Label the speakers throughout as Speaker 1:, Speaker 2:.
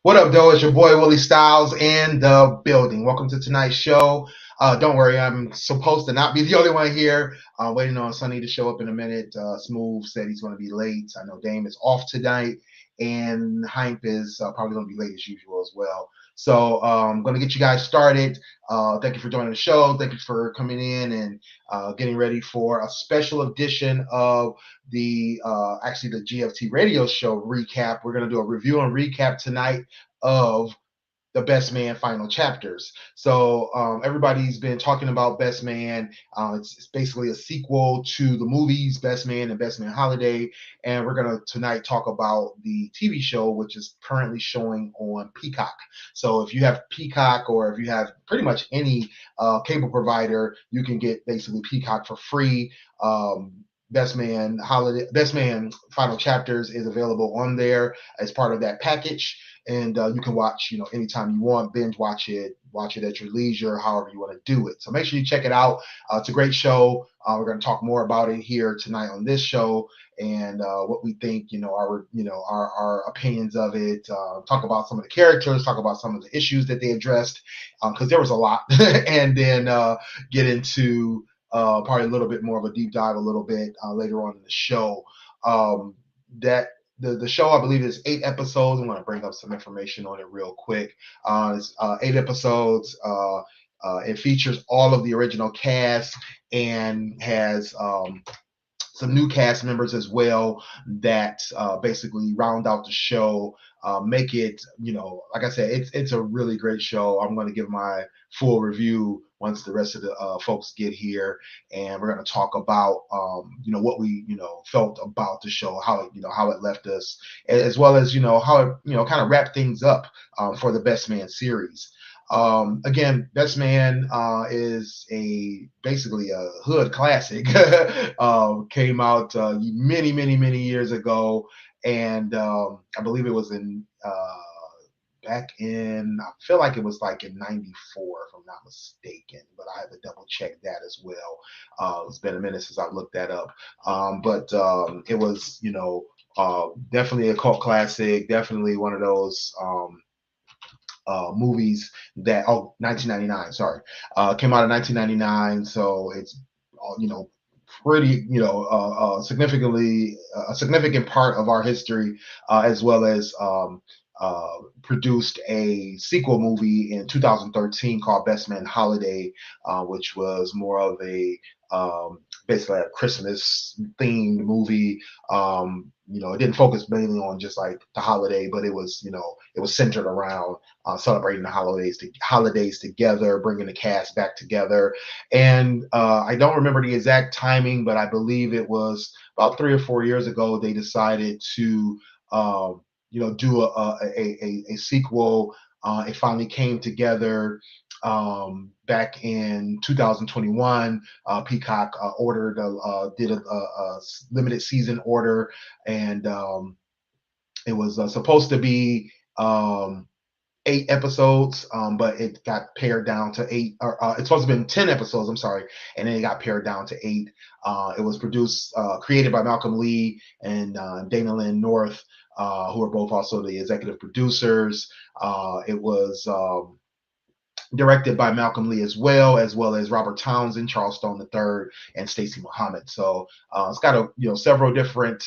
Speaker 1: What up, though? It's your boy Willie Styles in the building. Welcome to tonight's show. Don't worry, I'm supposed to not be the only one here. Waiting on Sonny to show up in a minute. Smooth said he's going to be late. I know Dame is off tonight, and Hype is probably going to be late as usual as well. So I'm going to get you guys started. Thank you for joining the show. Thank you for coming in and getting ready for a special edition of the GFT radio show recap. We're going to do a review and recap tonight of the Best Man final chapters. So everybody's been talking about Best Man. It's basically a sequel to the movies Best Man and Best Man Holiday, and we're gonna tonight talk about the TV show, which is currently showing on Peacock. So if you have Peacock or if you have pretty much any cable provider, you can get basically Peacock for free. Best Man Final Chapters is available on there as part of that package, and you can watch, anytime you want, binge watch it at your leisure, however you want to do it. So make sure you check it out. It's a great show. We're going to talk more about it here tonight on this show, and what we think, our opinions of it. Talk about some of the characters, talk about some of the issues that they addressed, because there was a lot, and then get into probably a little bit more of a deep dive a little bit later on in the show. That the show, I believe, is 8 episodes. I'm going to bring up some information on it real quick. It's 8 episodes. It features all of the original cast and has some new cast members as well that basically round out the show, make it, like I said, it's a really great show. I'm going to give my full review once the rest of the folks get here, and we're going to talk about, what we, felt about the show, how it left us, as well as, how it, kind of wrapped things up for the Best Man series. Again, Best Man is basically a hood classic. Came out many years ago, and I believe it was in back in, I feel like it was like in '94, if I'm not mistaken, but I have to double check that as well. It's been a minute since I looked that up, but it was, definitely a cult classic, definitely one of those. Movies that 1999, sorry, came out in 1999, so it's pretty, significantly a significant part of our history, as well as produced a sequel movie in 2013 called Best Man Holiday, which was more of a basically a Christmas themed movie. It didn't focus mainly on just like the holiday, but it was, it was centered around celebrating the holidays together, bringing the cast back together. And I don't remember the exact timing, but I believe it was about 3 or 4 years ago they decided to do a sequel. It finally came together back in 2021. Peacock did a limited season order, and it was supposed to be 8 episodes, but it got pared down to 8. Or it's supposed to have been 10 episodes. I'm sorry, and then it got pared down to 8. It was created by Malcolm Lee and Dana Lynn North, who are both also the executive producers. It was directed by Malcolm Lee as well as Robert Townsend, Charles Stone III, and Stacey Muhammad. So it's got several different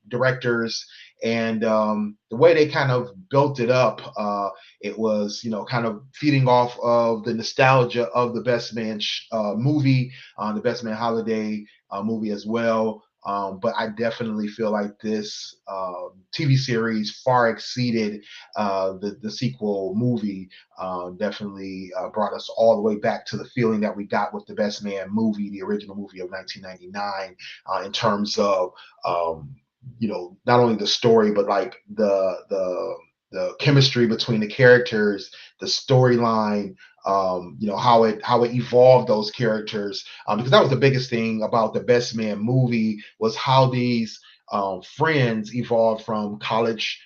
Speaker 1: directors, and the way they kind of built it up, it was kind of feeding off of the nostalgia of the Best Man movie, the Best Man Holiday movie as well. But I definitely feel like this TV series far exceeded the sequel movie. Definitely brought us all the way back to the feeling that we got with the Best Man movie, the original movie of 1999, in terms of not only the story, but like the chemistry between the characters, the storyline, how it evolved those characters, because that was the biggest thing about the Best Man movie, was how these friends evolved from college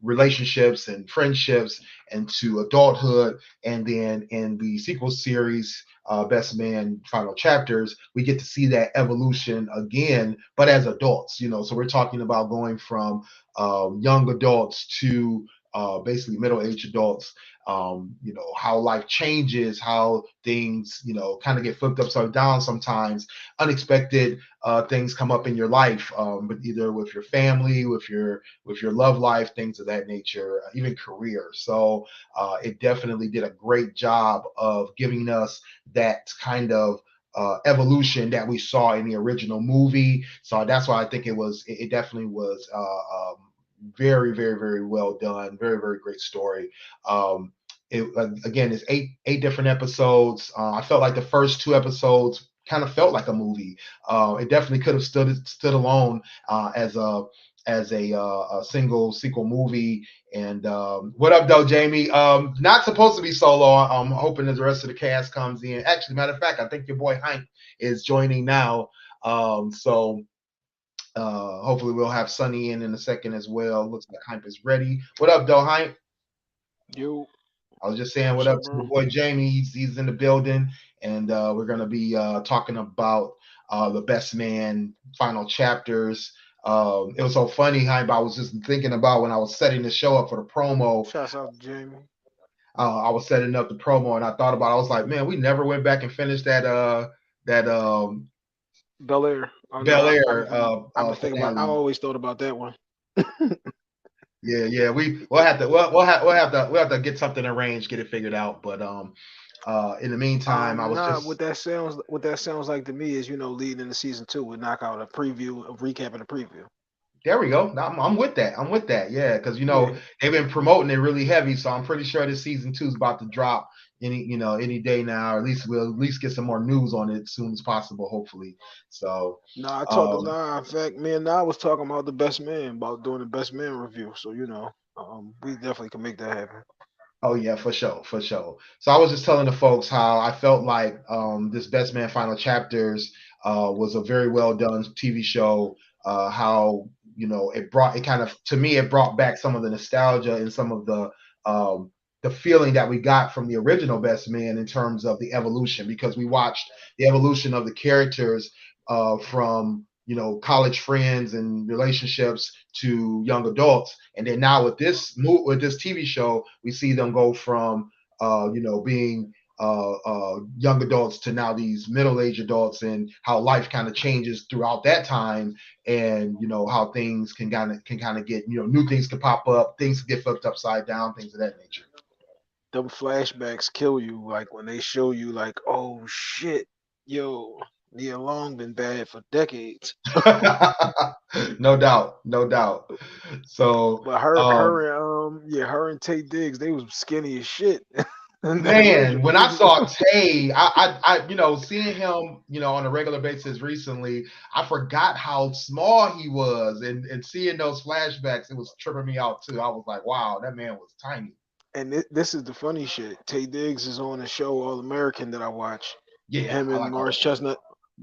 Speaker 1: relationships and friendships into adulthood. And then in the sequel series, Best Man Final Chapters, we get to see that evolution again, but as adults. So we're talking about going from young adults to basically middle-aged adults. How life changes, how things, kind of get flipped upside down sometimes. Unexpected things come up in your life, but either with your family, with your love life, things of that nature, even career. So it definitely did a great job of giving us that kind of evolution that we saw in the original movie. So that's why I think it definitely was very, very, very well done. Very, very great story. Again, it's eight different episodes. I felt like the first two episodes kind of felt like a movie. It definitely could have stood alone as a single sequel movie. And what up, though, Jamie? Not supposed to be solo. I'm hoping that the rest of the cast comes in. Actually, matter of fact, I think your boy Hank is joining now. So hopefully we'll have Sunny in a second as well. Looks like Hype is ready. What up, though, Hype?
Speaker 2: Yo,
Speaker 1: I was just saying what
Speaker 2: what's
Speaker 1: up
Speaker 2: up,
Speaker 1: to the
Speaker 2: bro?
Speaker 1: boy Jamie. He's in the building, and we're gonna be talking about the Best Man final chapters. It was so funny, Hype. I was just thinking about when I was setting the show up for the promo.
Speaker 2: Shouts out to Jamie.
Speaker 1: I was setting up the promo, and I thought about. I was like, man, we never went back and finished that
Speaker 2: Bel Air. Oh no,
Speaker 1: Bel Air
Speaker 2: I've been thinking about. I
Speaker 1: finale.
Speaker 2: always thought about that one.
Speaker 1: Yeah, yeah. We'll have to get something arranged, get it figured out. But in the meantime, I was
Speaker 2: Nah.
Speaker 1: just
Speaker 2: What that sounds like to me is leading into season two, we knock out a preview, a recap, and a preview.
Speaker 1: there we go. I'm with that. I'm with that. Yeah, because
Speaker 2: Yeah.
Speaker 1: they've been promoting it really heavy, so I'm pretty sure this season two is about to drop any day now. Or at least we'll at least get some more news on it as soon as possible, hopefully. So
Speaker 2: Nah, I talked to
Speaker 1: um,
Speaker 2: Nah. In fact, me and Nah was talking about the best man, about doing the best man review. So we definitely can make that happen.
Speaker 1: Oh yeah, for sure, for sure. So I was just telling the folks how I felt like this Best Man Final Chapters was a very well done TV show. How it kind of to me it brought back some of the nostalgia and some of the feeling that we got from the original Best Man in terms of the evolution because we watched the evolution of the characters from college friends and relationships to young adults, and then now with this TV show, we see them go from being young adults to now these middle-aged adults, and how life kind of changes throughout that time, and how things can kind of get new things can pop up, things can get flipped upside down, things of that nature.
Speaker 2: Them flashbacks kill you, like when they show you, like, oh shit, yo, Nia Long been bad for decades.
Speaker 1: No doubt, no doubt. So
Speaker 2: But her and Tate Diggs, they was skinny as shit in that
Speaker 1: man, when
Speaker 2: original.
Speaker 1: I saw Tay, seeing him, on a regular basis recently, I forgot how small he was, and seeing those flashbacks, it was tripping me out too. I was like, wow, that man was tiny.
Speaker 2: And this is the funny shit. Tate Diggs is on a show All American that I watch.
Speaker 1: Yeah,
Speaker 2: Him
Speaker 1: I
Speaker 2: and
Speaker 1: like all that.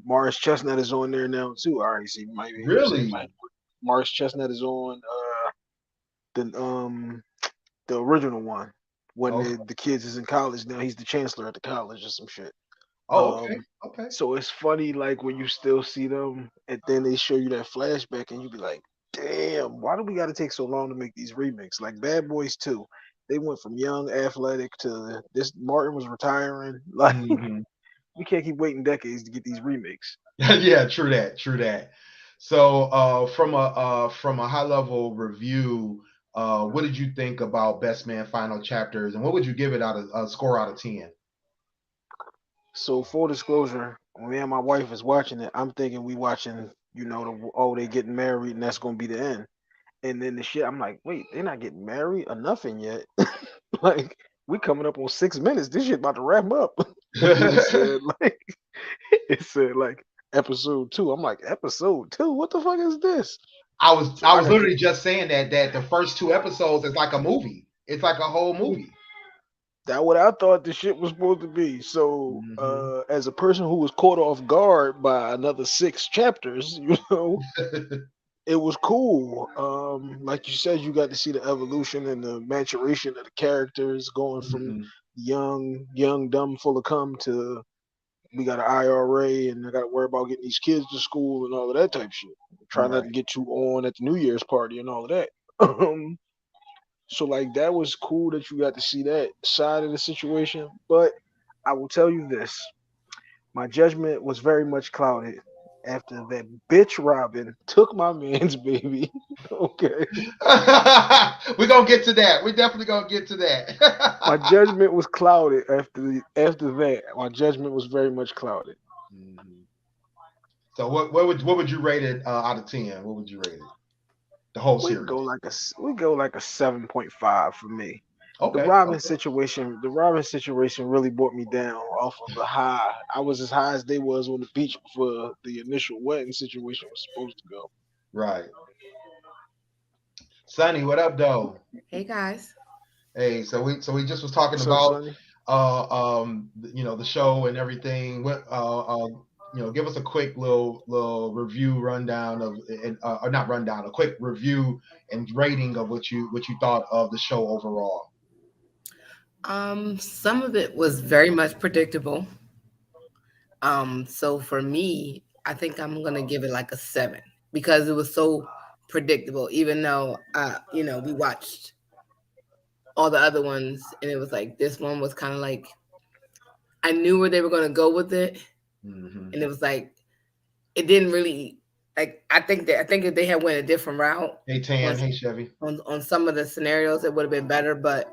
Speaker 2: Morris Chestnut is on there now too. All right, see, you might hear him say it.
Speaker 1: Really?
Speaker 2: Morris Chestnut is on the original one when
Speaker 1: Okay.
Speaker 2: the kids is in college now. He's the chancellor at the college or some shit.
Speaker 1: Oh, okay.
Speaker 2: Um,
Speaker 1: Okay.
Speaker 2: so it's funny, like when you still see them, and then they show you that flashback, and you be like, "Damn, why do we got to take so long to make these remakes?" Like Bad Boys 2, they went from young, athletic to this. Martin was retiring. Like
Speaker 1: Hmm.
Speaker 2: we can't keep waiting decades to get these remakes.
Speaker 1: Yeah, true that. True that. So, from a high level review, what did you think about Best Man Final Chapters, and what would you give it out of score out of 10?
Speaker 2: So full disclosure, when me and my wife is watching it, I'm thinking we watching, they getting married and that's gonna be the end. And then the shit, I'm like, wait, they're not getting married or nothing yet. Like we coming up on 6 minutes. This shit about to wrap up. And then it said like episode two. I'm like, episode two? What the fuck is this?
Speaker 1: I was
Speaker 2: So
Speaker 1: I
Speaker 2: I
Speaker 1: was
Speaker 2: gotta get
Speaker 1: literally just saying that the first two episodes is like a movie. It's like a whole movie.
Speaker 2: that what I thought the shit was supposed to be. So
Speaker 1: Hmm.
Speaker 2: as a person who was caught off guard by another 6 chapters, it was cool. Like you said, you got to see the evolution and the maturation of the characters going from
Speaker 1: Mhm.
Speaker 2: young, dumb, full of cum to we got an IRA and I got to worry about getting these kids to school and all of that type shit. Try not to
Speaker 1: Right.
Speaker 2: get too on at the New Year's party and all of that. So like that was cool that you got to see that side of the situation. But I will tell you this: my judgment was very much clouded after that bitch Robin took my man's baby. Okay,
Speaker 1: We're gonna get to that. We're definitely gonna get to
Speaker 2: my
Speaker 1: that.
Speaker 2: judgment was clouded after that. My judgment was very much clouded.
Speaker 1: Mhm. So what would you rate it out of 10? What would you rate it? The whole series.
Speaker 2: We go like a 7.5 for me.
Speaker 1: Okay. Okay.
Speaker 2: The Robin situation really brought me down off of the high. I was as high as they was on the beach before the initial wedding situation was supposed to go.
Speaker 1: Right. Sonny, what up, though?
Speaker 3: Hey guys.
Speaker 1: Hey, so we just was talking
Speaker 2: What's up,
Speaker 1: about
Speaker 2: Sonny?
Speaker 1: the show and everything. What give us a quick little review rundown of or not rundown, a quick review and rating of what you thought of the show overall.
Speaker 3: Some of it was very much predictable. So for me, I think I'm gonna give it like a 7 because it was so predictable. Even though we watched all the other ones, and it was like this one was kind of like I knew where they were gonna go with it,
Speaker 1: Hmm.
Speaker 3: and it was like it didn't really like. I think if they had went a different route
Speaker 1: Hey
Speaker 3: on
Speaker 1: Tan, hey Chevy.
Speaker 3: on some of the scenarios, it would have been better. But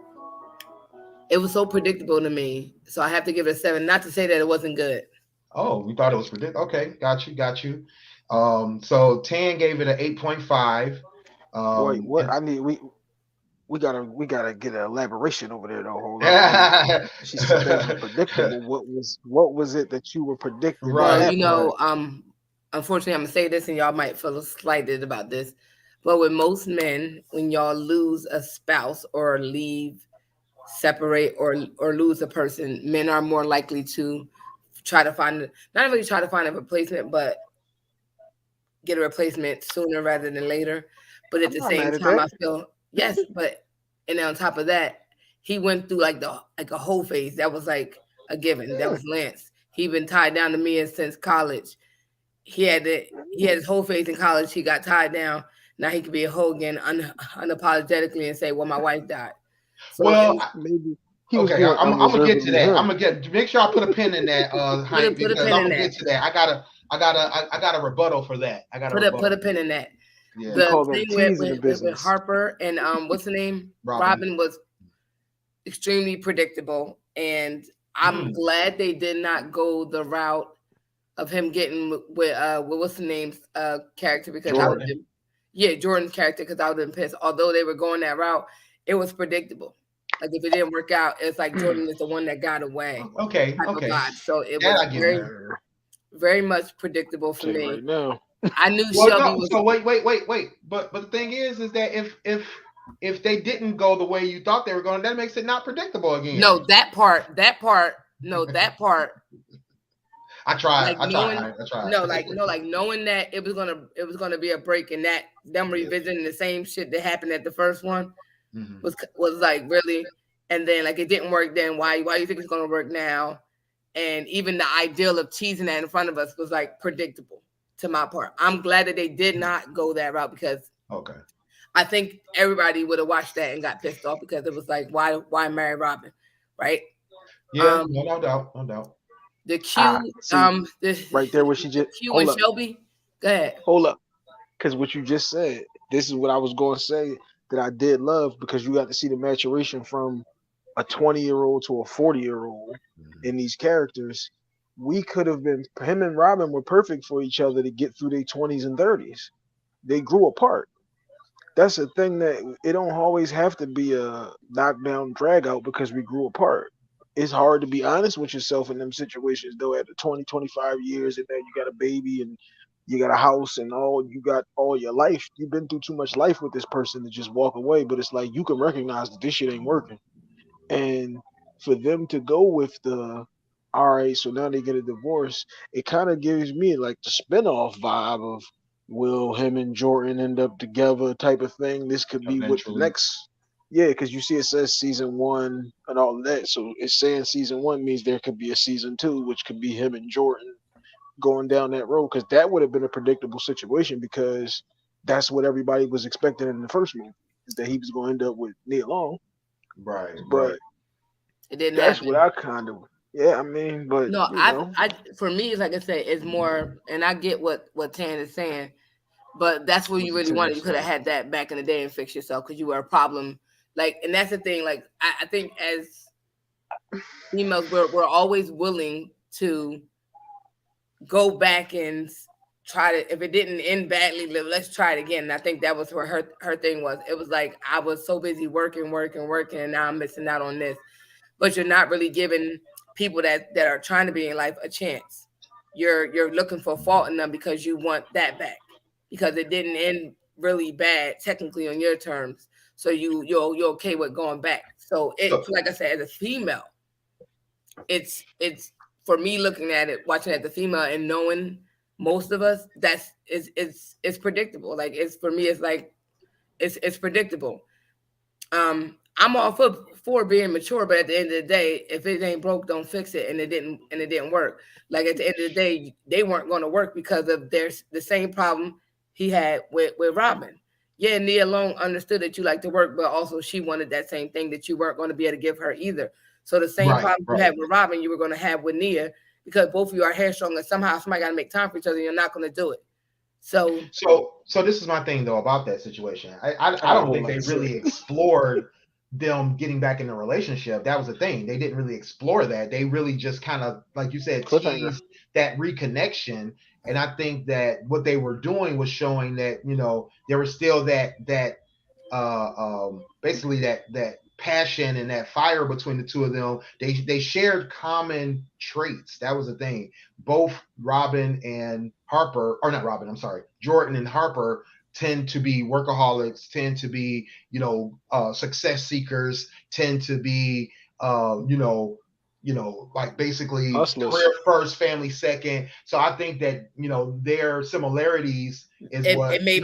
Speaker 3: it was so predictable to me, so I have to give it a 7. Not to say that it wasn't good.
Speaker 1: Oh, we thought it was predictable. Okay, got you. So Tan gave it an 8.5.
Speaker 2: Wait, what?
Speaker 1: And
Speaker 2: We gotta get an elaboration over there though. Hold up. She said things were predictable. What was it that you were predicting to
Speaker 3: Well,
Speaker 1: right.
Speaker 2: happen?
Speaker 3: unfortunately, I'm gonna say this, and y'all might feel slighted about this, but with most men, when y'all lose a spouse or leave, separate, or lose a person, men are more likely to try to find not really try to find a replacement, but get a replacement sooner rather than later. But at
Speaker 2: I'm
Speaker 3: the
Speaker 2: not
Speaker 3: same
Speaker 2: mad at
Speaker 3: time,
Speaker 2: that.
Speaker 3: I feel yes, but and on top of that, he went through like a whole phase that was like a given. That
Speaker 1: Yeah.
Speaker 3: was Lance. He been tied down to me since college. He had his whole phase in college. He got tied down. Now he could be a hoe again unapologetically and say, "Well, my wife died." So
Speaker 1: Well,
Speaker 3: and
Speaker 2: Maybe he was
Speaker 1: okay,
Speaker 2: being
Speaker 1: I'm gonna get to
Speaker 2: unreservedly
Speaker 1: that. I'm
Speaker 2: him.
Speaker 1: gonna get make sure I put a pin in that, Hank,
Speaker 3: put a
Speaker 1: because
Speaker 3: pin
Speaker 1: I'm
Speaker 3: in
Speaker 1: gonna
Speaker 3: that.
Speaker 1: get to that. I got a rebuttal for that. I got a
Speaker 3: Put
Speaker 1: rebuttal
Speaker 3: a
Speaker 1: for
Speaker 3: pin
Speaker 1: that.
Speaker 3: in that.
Speaker 2: We
Speaker 1: Yeah,
Speaker 3: The
Speaker 2: call
Speaker 3: thing
Speaker 2: that teasing the
Speaker 3: with
Speaker 2: business.
Speaker 3: Harper and what's the name?
Speaker 1: Robin.
Speaker 3: Robin was extremely predictable, and I'm
Speaker 1: Mm,
Speaker 3: glad they did not go the route of him getting with what's the name's character because I would have
Speaker 2: Jordan.
Speaker 1: Jordan.
Speaker 3: been Jordan's character because I would have been pissed. Although they were going that route, it was predictable. Like if it didn't work out, it's like Jordan is the one that got away
Speaker 1: Okay,
Speaker 3: type of
Speaker 1: okay,
Speaker 3: vibe. So it
Speaker 1: that
Speaker 3: was
Speaker 1: I give you.
Speaker 3: very much predictable for
Speaker 2: Tell you right
Speaker 3: me.
Speaker 2: now.
Speaker 3: I knew
Speaker 1: Well,
Speaker 3: Shelby
Speaker 1: no.
Speaker 3: was
Speaker 1: So wait. But the thing is that if they didn't go the way you thought they were going, that makes it not predictable again.
Speaker 3: no no that part
Speaker 1: I tried.
Speaker 3: like
Speaker 1: I tried.
Speaker 3: knowing
Speaker 1: Hank, I tried.
Speaker 3: like knowing that it was gonna be a break and that them
Speaker 1: Yeah.
Speaker 3: revisiting the same shit that happened at the first one
Speaker 1: Hmm.
Speaker 3: was like really, and then like it didn't work. Then why you think it's gonna work now? And even the ideal of teasing that in front of us was like predictable to my part. I'm glad that they did not go that route because
Speaker 1: Okay.
Speaker 3: I think everybody would have watched that and got pissed off because it was like why marry Robin, right?
Speaker 1: Yeah.
Speaker 3: Um,
Speaker 1: No, no doubt. No doubt.
Speaker 3: the
Speaker 2: Ah,
Speaker 3: Q
Speaker 2: see, right there where she
Speaker 3: the
Speaker 2: just
Speaker 3: Q and Shelby. Go ahead.
Speaker 2: hold up. Because what you just said, this is what I was going to say that I did love because you got to see the maturation from a 20-year-old to a 40-year-old
Speaker 1: Hmm.
Speaker 2: in these characters. We could have been, him and Robin were perfect for each other to get through their 20s and 30s. They grew apart. That's a thing that it don't always have to be a knockdown drag out because we grew apart. It's hard to be honest with yourself in them situations though at the 20, 25 years and then you got a baby and you got a house and all you got all your life. You've been through too much life with this person to just walk away, but it's like you can recognize that this shit ain't working. And for them to go with the all right, so now they get a divorce, it kind of gives me like the spinoff vibe of will him and Jordan end up together type of thing. This could be what the
Speaker 1: eventually.
Speaker 2: next. Yeah, because you see, it says season one and all of that. So it's saying season one means there could be a season two, which could be him and Jordan going down that road. Because that would have been a predictable situation because that's what everybody was expecting in the first movie, is that he was going to end up with Nia Long.
Speaker 1: Right, right.
Speaker 2: But
Speaker 3: It didn't
Speaker 2: that's what
Speaker 3: happen.
Speaker 2: I kind of, yeah, I mean, but
Speaker 3: No,
Speaker 2: you know,
Speaker 3: for me, like I said, it's more, and I get what Tan is saying, but that's what
Speaker 2: what
Speaker 3: you
Speaker 2: the
Speaker 3: really
Speaker 2: tenant
Speaker 3: wanted. You could have
Speaker 2: say.
Speaker 3: had that back in the day and fixed yourself because you were a problem. Like, and that's the thing. Like, I think as females, we're always willing to go back and try to. If it didn't end badly, let's try it again. And I think that was where her thing was. It was like I was so busy working, and now I'm missing out on this. But you're not really giving people that are trying to be in life a chance. You're looking for fault in them because you want that back because it didn't end really bad technically on your terms. So you're okay with going back. So it,
Speaker 1: So
Speaker 3: like I said, as a female, it's for me looking at it, watching at the female and knowing most of us, that's it's predictable. Like it's for me, it's like it's predictable. I'm all for being mature, but at the end of the day, if it ain't broke, don't fix it. And it didn't work. Like at the end of the day, they weren't going to work because of the same problem he had with Robin. Yeah, Nia Long understood that you like to work, but also she wanted that same thing that you weren't going to be able to give her either. So the same
Speaker 1: right,
Speaker 3: problem you
Speaker 1: right.
Speaker 3: had with Robin, you were going to have with Nia because both of you are headstrong and somehow somebody got to make time for each other. And you're not going to do it. So
Speaker 1: So this is my thing though about that situation.
Speaker 2: I
Speaker 1: I
Speaker 2: got a
Speaker 1: don't
Speaker 2: whole
Speaker 1: think
Speaker 2: lot
Speaker 1: they
Speaker 2: to say.
Speaker 1: really explored them getting back in a relationship. That was the thing. They didn't really explore that. They really just kind of, like you said,
Speaker 2: Cliffhanger.
Speaker 1: teased that reconnection. And I think that what they were doing was showing that, there was still basically that passion and that fire between the two of them. They shared common traits. That was the thing. Both Robin and Harper, or not Robin, I'm sorry, Jordan and Harper tend to be workaholics, tend to be success seekers, tend to be like basically career
Speaker 2: Hustlers.
Speaker 1: first, family second. So I think that their similarities is what
Speaker 3: it made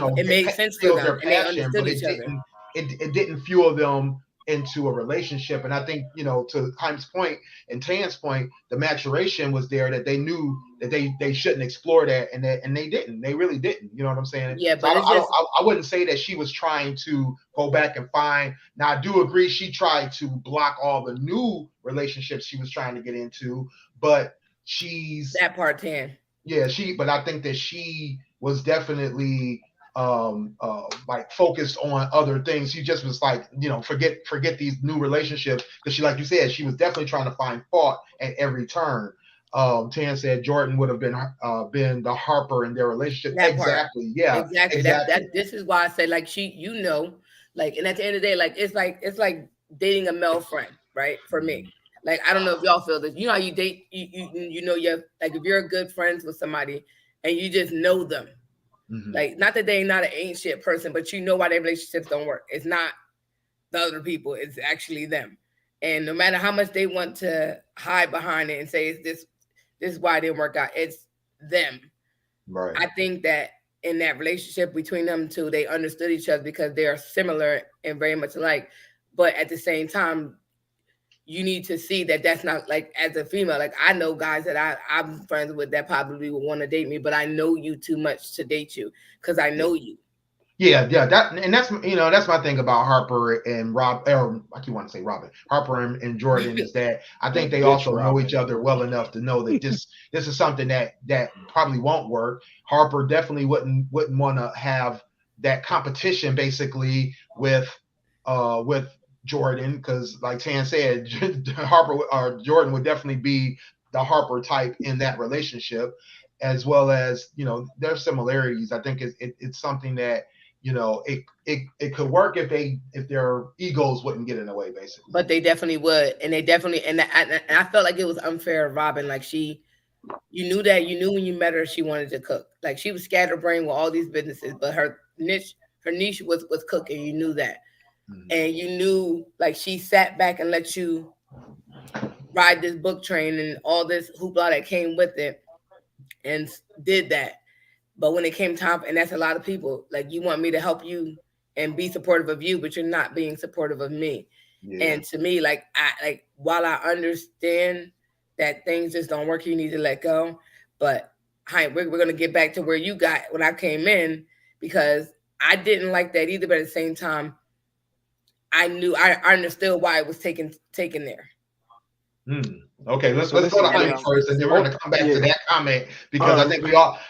Speaker 3: sense for
Speaker 1: fueled
Speaker 3: them
Speaker 1: their
Speaker 3: and they
Speaker 1: passion,
Speaker 3: understood
Speaker 1: but
Speaker 3: each other.
Speaker 1: it didn't fuel them into a relationship. And I think, to Haim's point and Tan's point, the maturation was there, that they knew that they shouldn't explore that, and they didn't. They really didn't. You know what I'm saying?
Speaker 3: Yeah,
Speaker 1: So
Speaker 3: but it's just
Speaker 1: I wouldn't say that she was trying to go back and find. Now I do agree she tried to block all the new relationships she was trying to get into, but she's
Speaker 3: that part 10.
Speaker 1: yeah, but I think that she was definitely like focused on other things. She just was like, forget these new relationships, because she, like you said, she was definitely trying to find fault at every turn. Tan said Jordan would have been the Harper in their relationship.
Speaker 3: That part.
Speaker 1: Exactly. Yeah,
Speaker 3: Exactly.
Speaker 1: exactly.
Speaker 3: This is why I say like like, and at the end of the day, like it's like dating a male friend, right? For me. Like I don't know if y'all feel this. You know how you date you know you're like if you're good friends with somebody and you just know them.
Speaker 1: Hmm.
Speaker 3: Like not that they're not an ain't shit person, but you know why their relationships don't work. It's not the other people, it's actually them. And no matter how much they want to hide behind it and say it's this is why it didn't work out, it's them.
Speaker 1: Right.
Speaker 3: I think that in that relationship between them two, they understood each other because they are similar and very much alike. But at the same time, you need to see that that's not like as a female. Like I know guys that I'm friends with that probably would want to date me, but I know you too much to date you because I
Speaker 1: Yeah.
Speaker 3: know you.
Speaker 1: Yeah. That's my thing about Harper and Rob. Or I keep wanting to say Robin. Harper and Jordan is that I think
Speaker 2: That
Speaker 1: they
Speaker 2: bitch
Speaker 1: also know each
Speaker 2: Robin.
Speaker 1: other well enough to know that this is something that probably won't work. Harper definitely wouldn't want to have that competition basically with Jordan, because like Tan said, Harper or Jordan would definitely be the Harper type in that relationship, as well as their similarities. I think it's something that it could work if their egos wouldn't get in the way, basically.
Speaker 3: But they definitely would, and they definitely and I felt like it was unfair of Robin. Like you knew when you met her she wanted to cook. Like she was scatterbrained with all these businesses, but her niche was cooking. You knew that,
Speaker 1: Mhm.
Speaker 3: and you knew like she sat back and let you ride this book train and all this hoopla that came with it, and did that. But when it came time, and that's a lot of people, like you want me to help you and be supportive of you, but you're not being supportive of me.
Speaker 1: Yeah.
Speaker 3: And to me, like I like while I understand that things just don't work, you need to let go. But hi, we're gonna get back to where you got when I came in because I didn't like that either. But at the same time, I understood why it was taken there.
Speaker 1: Hmm. Okay, let's
Speaker 2: So
Speaker 1: let's
Speaker 2: this
Speaker 1: go to
Speaker 2: is
Speaker 3: That
Speaker 2: what
Speaker 1: Hype
Speaker 3: makes
Speaker 2: I'm.
Speaker 1: first, and
Speaker 3: sense.
Speaker 1: then we're
Speaker 2: Oh
Speaker 1: gonna come back to
Speaker 2: yeah.
Speaker 1: that comment because
Speaker 2: All right.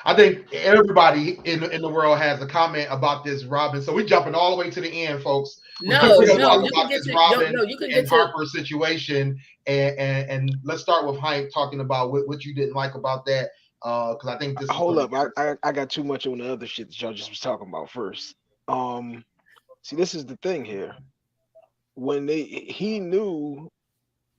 Speaker 1: I think everybody in the world has a comment about this Robin. So we're jumping all the way to the end, folks. We're
Speaker 3: No,
Speaker 1: gonna
Speaker 3: no,
Speaker 1: talk
Speaker 3: you can
Speaker 1: about
Speaker 3: get
Speaker 1: this
Speaker 3: to
Speaker 1: Robin
Speaker 3: no, you can get
Speaker 1: and
Speaker 3: to
Speaker 1: Harper situation, and let's start with Hype talking about what you didn't like about that, because I think this is
Speaker 2: Hold
Speaker 1: gonna be
Speaker 2: up. I got too much on the other shit that y'all just was talking about first. Um, See, this is the thing here. When he knew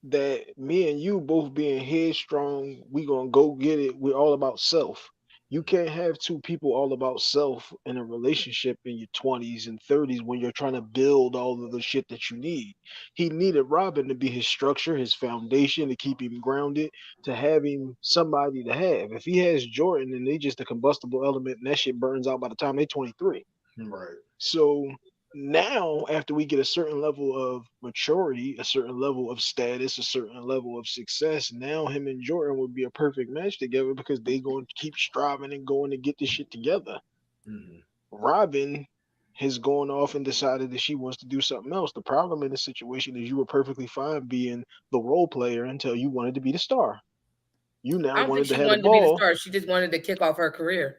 Speaker 2: that me and you both being headstrong, we gonna go get it. We're all about self. You can't have two people all about self in a relationship in your 20s and 30s when you're trying to build all of the shit that you need. He needed Robin to be his structure, his foundation, to keep him grounded, to have him somebody to have. If he has Jordan and they just a combustible element and that shit burns out by the time they 23.
Speaker 1: right.
Speaker 2: So now, after we get a certain level of maturity, a certain level of status, a certain level of success, now him and Jordan would be a perfect match together because they going to keep striving and going to get this shit together.
Speaker 1: Hmm.
Speaker 2: Robin has gone off and decided that she wants to do something else. The problem in this situation is you were perfectly fine being the role player until you wanted to be the star. You now
Speaker 3: I don't think
Speaker 2: wanted to
Speaker 3: she
Speaker 2: have the
Speaker 3: wanted to be the
Speaker 2: ball.
Speaker 3: star. She just wanted to kick off her career.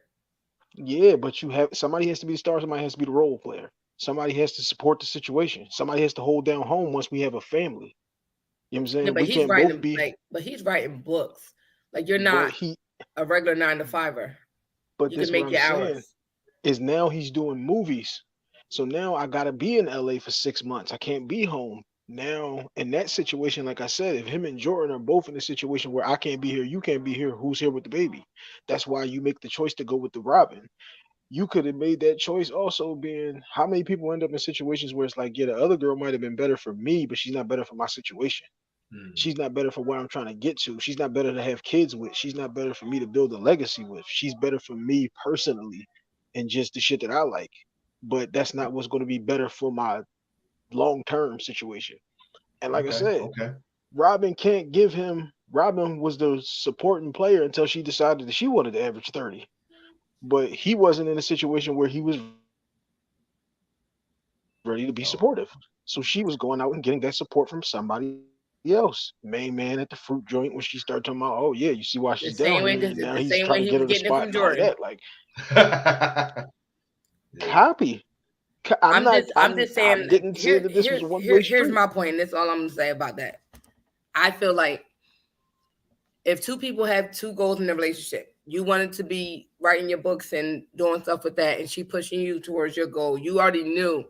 Speaker 2: Yeah, but you have somebody has to be the star, somebody has to be the role player. Somebody has to support the situation. Somebody has to hold down home once we have a family. You know what I'm
Speaker 3: Yeah,
Speaker 2: saying?
Speaker 3: but
Speaker 2: We
Speaker 3: he's
Speaker 2: can't both
Speaker 3: writing
Speaker 2: be,
Speaker 3: like, but he's writing books. Like you're
Speaker 2: but
Speaker 3: not
Speaker 2: he,
Speaker 3: a regular 9 to 5er.
Speaker 2: but
Speaker 3: You can
Speaker 2: this what
Speaker 3: make
Speaker 2: I'm
Speaker 3: your
Speaker 2: saying
Speaker 3: hours.
Speaker 2: is now he's doing movies. So now I gotta be in LA for 6 months. I can't be home. Now in that situation, like I said, if him and Jordan are both in a situation where I can't be here, you can't be here, who's here with the baby? That's why you make the choice to go with the Robin. You could have made that choice also being how many people end up in situations where it's like, yeah, the other girl might have been better for me, but she's not better for my situation.
Speaker 1: Hmm.
Speaker 2: She's not better for where I'm trying to get to. She's not better to have kids with. She's not better for me to build a legacy with. She's better for me personally and just the shit that I like. But that's not what's going to be better for my long term situation. And like I
Speaker 1: Okay.
Speaker 2: said,
Speaker 1: Okay.
Speaker 2: Robin can't give him. Robin was the supporting player until she decided that she wanted to average 30. But he wasn't in a situation where he was ready to be supportive. So she was going out and getting that support from somebody else. Main man at the fruit joint when she started talking about, oh yeah, you see why she's down here, and now he's trying to get her the spot and
Speaker 3: The
Speaker 2: all of that.
Speaker 3: same way,
Speaker 2: Like
Speaker 3: the same way he was getting it from Jordan.
Speaker 1: Yeah.
Speaker 2: copy. I'm not.
Speaker 3: I'm just
Speaker 2: I
Speaker 3: saying. Like,
Speaker 2: didn't say that this was a one way
Speaker 3: here's
Speaker 2: street.
Speaker 3: my point. And that's all I'm gonna say about that. I feel like if two people have two goals in a relationship, you wanted to be writing your books and doing stuff with that, and she pushing you towards your goal. You already knew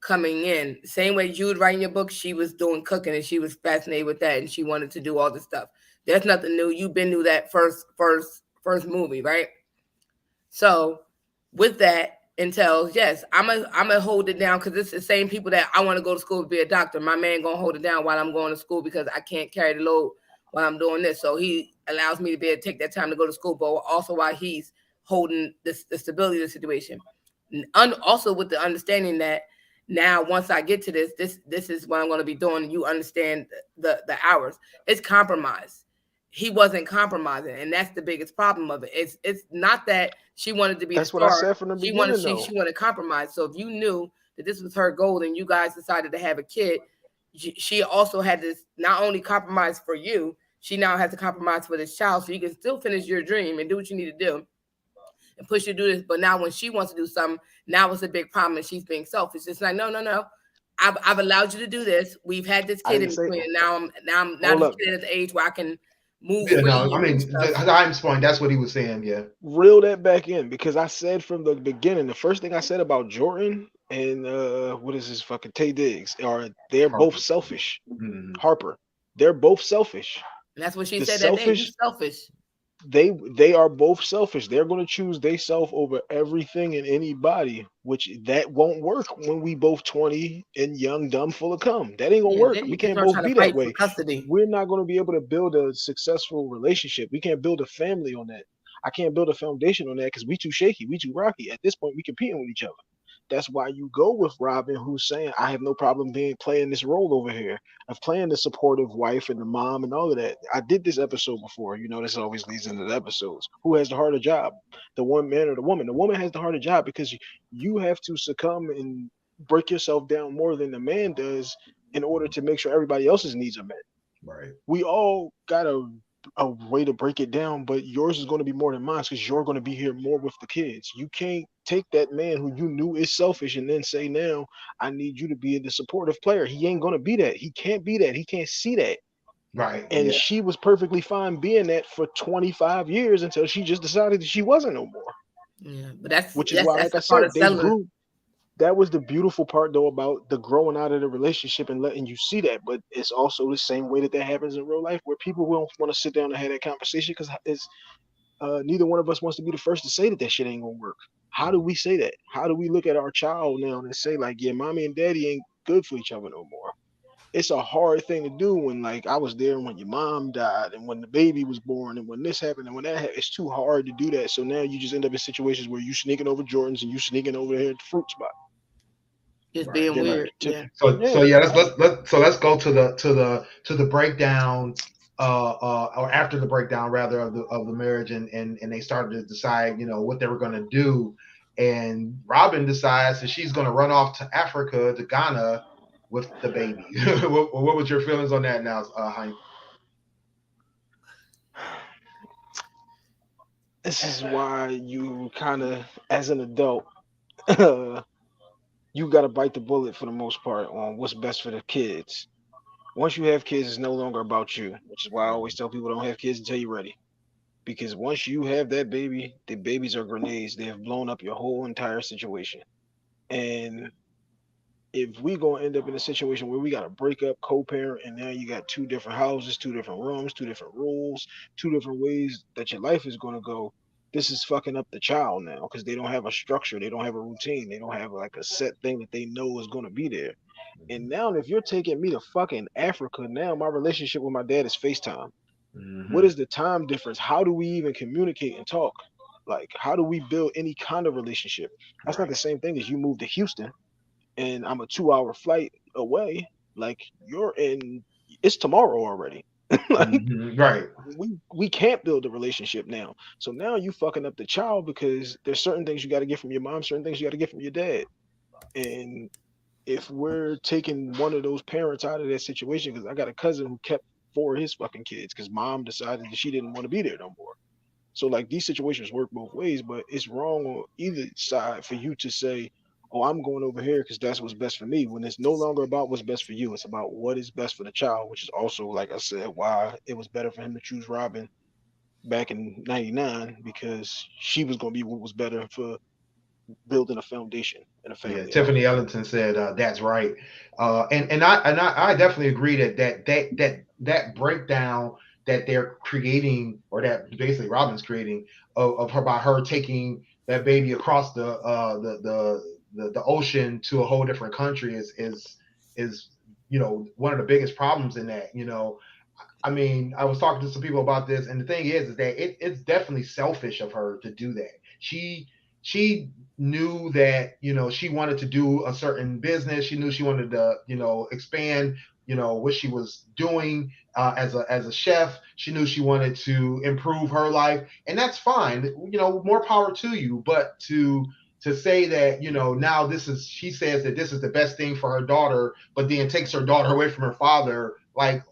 Speaker 3: coming in. Same way you was writing your book, she was doing cooking and she was fascinated with that and she wanted to do all this stuff. There's nothing new. You've been through that first movie, right? So with that entails, yes, I'm a hold it down because it's the same people that I want to go to school to be a doctor. My man gonna hold it down while I'm going to school because I can't carry the load while I'm doing this. So he allows me to be able to take that time to go to school, but also while he's holding the stability of the situation. Also with the understanding that now once I get to this is what I'm going to be doing. You understand the hours. It's compromise. He wasn't compromising, and that's the biggest problem of it. It's not that she wanted to be the
Speaker 2: That's what I
Speaker 3: star.
Speaker 2: said from the
Speaker 3: She wanted
Speaker 2: beginning,
Speaker 3: she
Speaker 2: though.
Speaker 3: she wanted compromise. So if you knew that this was her goal, and you guys decided to have a kid, she also had this not only compromise for you. She now has to compromise for this child, so you can still finish your dream and do what you need to do and push you to do this. But now when she wants to do something, now it's a big problem and she's being selfish. It's like, no, no, no. I've allowed you to do this. We've had this
Speaker 2: I
Speaker 3: kid
Speaker 2: didn't
Speaker 3: in
Speaker 2: say.
Speaker 3: between. And now
Speaker 2: Hold
Speaker 3: this
Speaker 2: up.
Speaker 3: kid is at the age where I can move
Speaker 1: Yeah, no,
Speaker 3: freely
Speaker 1: I
Speaker 3: and do
Speaker 1: mean,
Speaker 3: stuff.
Speaker 1: Time's point. That's what he was saying. Yeah.
Speaker 2: Reel that back in because I said from the beginning, the first thing I said about Jordan and what is his fucking Tay Diggs are they're both
Speaker 1: Harper.
Speaker 2: selfish.
Speaker 1: Hmm.
Speaker 2: Harper, they're both selfish.
Speaker 3: And that's what she
Speaker 2: The
Speaker 3: said that day. You
Speaker 2: selfish
Speaker 3: selfish.
Speaker 2: they are both selfish. They're going to choose they self over everything and anybody, which that won't work when we both 20 and young, dumb, full of cum. That ain't gonna
Speaker 3: Yeah,
Speaker 2: work.
Speaker 3: then
Speaker 2: We
Speaker 3: you can
Speaker 2: can't
Speaker 3: start
Speaker 2: both
Speaker 3: trying to
Speaker 2: be that
Speaker 3: fight for
Speaker 2: way.
Speaker 3: custody.
Speaker 2: We're not going to be able to build a successful relationship. We can't build a family on that. I can't build a foundation on that because we too shaky, we too rocky. At this point, we competing with each other. That's why you go with Robin, who's saying, I have no problem being playing this role over here of playing the supportive wife and the mom and all of that. I did this episode before. You know, this always leads into the episodes. Who has the harder job? The one man or the woman? The woman has the harder job because you have to succumb and break yourself down more than the man does in order to make sure everybody else's needs are met.
Speaker 1: Right.
Speaker 2: We all got a way to break it down, but yours is going to be more than mine because you're going to be here more with the kids. You can't take that man who you knew is selfish and then say, now I need you to be the supportive player. He ain't going to be that. He can't be that. He can't see that.
Speaker 1: Right.
Speaker 2: And
Speaker 1: Yeah.
Speaker 2: she was perfectly fine being that for 25 years until she just decided that she wasn't no more.
Speaker 3: Yeah, but that's
Speaker 2: Which is
Speaker 3: that's
Speaker 2: why,
Speaker 3: that's
Speaker 2: like I
Speaker 3: the part
Speaker 2: said,
Speaker 3: of
Speaker 2: they
Speaker 3: selling.
Speaker 2: grew. That was the beautiful part though about the growing out of the relationship and letting you see that. But it's also the same way that happens in real life where people will want to sit down and have that conversation because it's neither one of us wants to be the first to say that that shit ain't gonna work. How do we say that? How do we look at our child now and say like, yeah, mommy and daddy ain't good for each other no more? It's a hard thing to do when like I was there when your mom died and when the baby was born and when this happened and when that happened. It's too hard to do that. So now you just end up in situations where you sneaking over Jordans and you sneaking over there at the fruit spot.
Speaker 3: Just
Speaker 1: Right.
Speaker 3: being
Speaker 2: Then
Speaker 1: Right.
Speaker 3: weird. Yeah.
Speaker 2: Tiffany,
Speaker 1: So
Speaker 2: yeah,
Speaker 1: yeah, let's go to the breakdown or after the breakdown rather of the marriage and they started to decide, what they were going to do, and Robin decides that she's going to run off to Africa, to Ghana, with the baby. What was your feelings on that now, Hank?
Speaker 2: this is why you kind of, as an adult, you got to bite the bullet for the most part on what's best for the kids. Once you have kids, it's no longer about you, which is why I always tell people don't have kids until you're ready. Because once you have that baby, the babies are grenades. They have blown up your whole entire situation. And if we gonna end up in a situation where we gotta break up co-parent and now you got two different houses, two different rooms, two different rules, two different ways that your life is gonna go, this is fucking up the child now because they don't have a structure, they don't have a routine, they don't have like a set thing that they know is gonna be there. And now if you're taking me to fucking Africa, now my relationship with my dad is FaceTime. What
Speaker 1: Mm-hmm.
Speaker 2: is the time difference? How do we even communicate and talk? Like, how do we build any kind of relationship? That's not
Speaker 1: Right.
Speaker 2: the same thing as you move to Houston and I'm a 2 hour flight away. Like, you're in, it's tomorrow already. Like,
Speaker 1: Mm-hmm. Right.
Speaker 2: we can't build a relationship now. So now you fucking up the child because there's certain things you got to get from your mom, certain things you got to get from your dad. And if we're taking one of those parents out of that situation, because I got a cousin who kept four of his fucking kids because mom decided that she didn't want to be there no more. So like these situations work both ways, but it's wrong on either side for you to say, "Oh, I'm going over here because that's what's best for me." When it's no longer about what's best for you, it's about what is best for the child, which is also, like I said, why it was better for him to choose Robin back in '99 because she was going to be what was better for building a foundation and a
Speaker 1: Yeah,
Speaker 2: family out.
Speaker 1: Tiffany Ellington said that's right, and I definitely agree that breakdown that they're creating, or that basically Robin's creating, of her, by her taking that baby across the ocean to a whole different country, is one of the biggest problems in that. I mean, I was talking to some people about this, and the thing is that it's definitely selfish of her to do that. She knew that she wanted to do a certain business. She knew she wanted to expand what she was doing as a chef. She knew she wanted to improve her life, and that's fine. More power to you. But to say that now she says that this is the best thing for her daughter, but then takes her daughter away from her father, like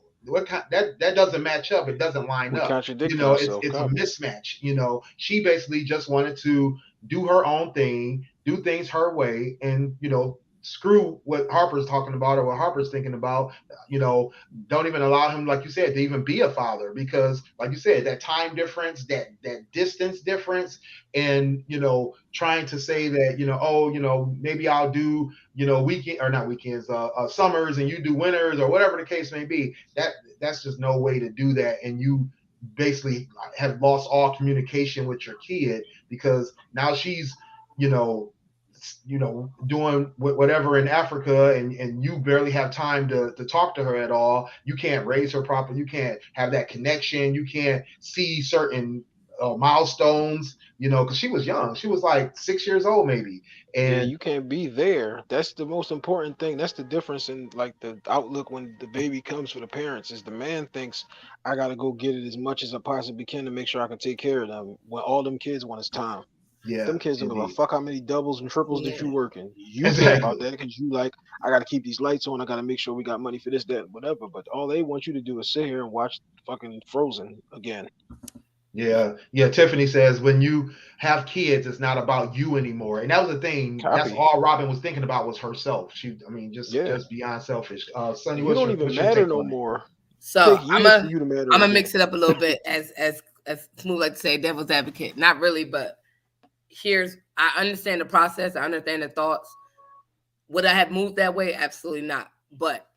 Speaker 1: that doesn't match up. It doesn't line
Speaker 2: We
Speaker 1: up.
Speaker 2: contradicted
Speaker 1: It's
Speaker 2: ourselves,
Speaker 1: it's a
Speaker 2: copy.
Speaker 1: mismatch. She basically just wanted to do her own thing, do things her way, and screw what Harper's talking about or what Harper's thinking about. You know, don't even allow him, like you said, to even be a father, because, like you said, that time difference, that distance difference, and trying to say that oh, maybe I'll do weekend, or not weekends, summers, and you do winters, or whatever the case may be. That's just no way to do that, and you basically have lost all communication with your kid, because now she's you know doing whatever in Africa, and you barely have time to talk to her at all. You can't raise her properly. You can't have that connection. You can't see certain milestones, because she was young. She was like 6 years old, maybe.
Speaker 2: Yeah,
Speaker 1: And
Speaker 2: you can't be there. That's the most important thing. That's the difference in like the outlook when the baby comes for the parents. Is the man thinks I gotta go get it as much as I possibly can to make sure I can take care of them. When all them kids want is time.
Speaker 1: yeah,
Speaker 2: Them kids don't give a
Speaker 1: indeed.
Speaker 2: fuck how many doubles and triples that
Speaker 3: Yeah.
Speaker 2: you working. You care about
Speaker 1: Exactly.
Speaker 2: that because you like, I gotta keep these lights on. I gotta make sure we got money for this, that, whatever. But all they want you to do is sit here and watch fucking Frozen again.
Speaker 1: Yeah, yeah. Tiffany says when you have kids, it's not about you anymore, and that was the thing. That's
Speaker 2: Copy.
Speaker 1: all Robin was thinking about was herself. I mean, just
Speaker 2: Yeah.
Speaker 1: just beyond selfish. Sonny,
Speaker 2: You don't even
Speaker 1: what's your
Speaker 2: matter
Speaker 1: take
Speaker 2: no
Speaker 1: on it?
Speaker 2: more.
Speaker 3: So
Speaker 2: Take
Speaker 3: I'm
Speaker 2: years for
Speaker 3: a
Speaker 2: you to matter
Speaker 3: I'm gonna
Speaker 2: again.
Speaker 3: mix it up a little bit as smooth like to say devil's advocate. Not really, but here's I understand the process. I understand the thoughts. Would I have moved that way? Absolutely not. But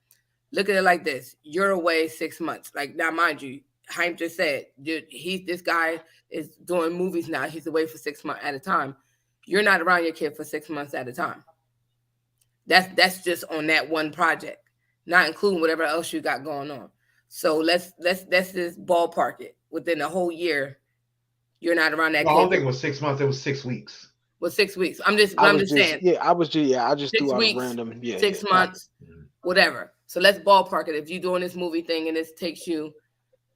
Speaker 3: look at it like this: you're away 6 months. Like now, mind you, Haim just said he's this guy is doing movies now. He's away for 6 months at a time. You're not around your kid for 6 months at a time. That's just on that one project, not including whatever else you got going on. So let's just ballpark it within a whole year. You're not around that
Speaker 1: No, I don't
Speaker 3: kid for
Speaker 1: think it was 6 months. It was 6 weeks.
Speaker 3: 6 weeks. I'm just
Speaker 2: I
Speaker 3: I'm
Speaker 2: was
Speaker 3: just
Speaker 2: just
Speaker 3: saying
Speaker 2: yeah, I was just yeah, I just threw
Speaker 3: six
Speaker 2: out a
Speaker 3: weeks,
Speaker 2: random yeah,
Speaker 3: six
Speaker 2: copy.
Speaker 3: months, whatever. So let's ballpark it. If you're doing this movie thing and this takes you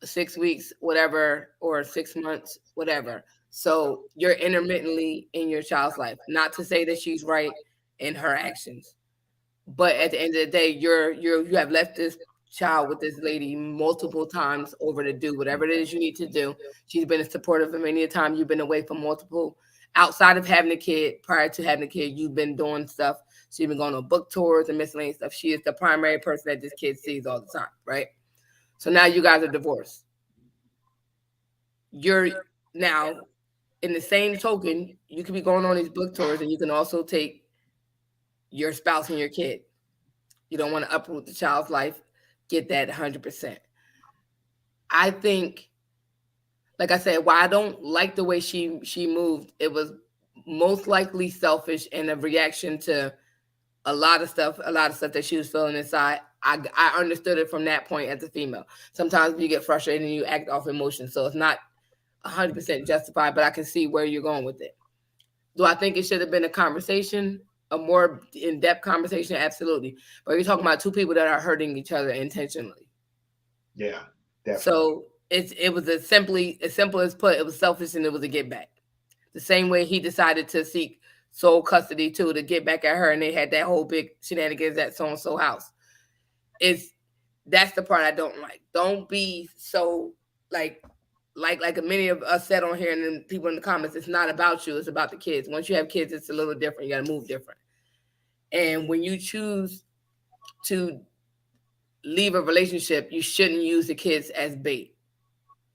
Speaker 3: 6 weeks, whatever, or 6 months, whatever. So you're intermittently in your child's life. Not to say that she's right in her actions, but at the end of the day, you have left this child with this lady multiple times over to do whatever it is you need to do. She's been supportive of many a time you've been away from multiple outside of having a kid. Prior to having a kid, you've been doing stuff. She's been going on book tours and miscellaneous stuff. She is the primary person that this kid sees all the time, right? So now you guys are divorced. You're now in the same token, you could be going on these book tours and you can also take your spouse and your kid. You don't want to uproot the child's life, get that 100%. I think, like I said, why I don't like the way she moved, it was most likely selfish and a reaction to a lot of stuff that she was feeling inside. I understood it from that point as a female. Sometimes you get frustrated and you act off emotion, so it's not 100% justified, but I can see where you're going with it. Do I think it should have been a conversation, a more in depth conversation? Absolutely. But you're talking about two people that are hurting each other intentionally.
Speaker 1: Yeah, definitely.
Speaker 3: So it was as simple as put. It was selfish and it was a get back. The same way he decided to seek sole custody too to get back at her, and they had that whole big shenanigans at so and so house. Is That's the part I don't like. Don't be so like like many of us said on here and then people in the comments, it's not about you, it's about the kids. Once you have kids, it's a little different. You gotta move different. And when you choose to leave a relationship, you shouldn't use the kids as bait.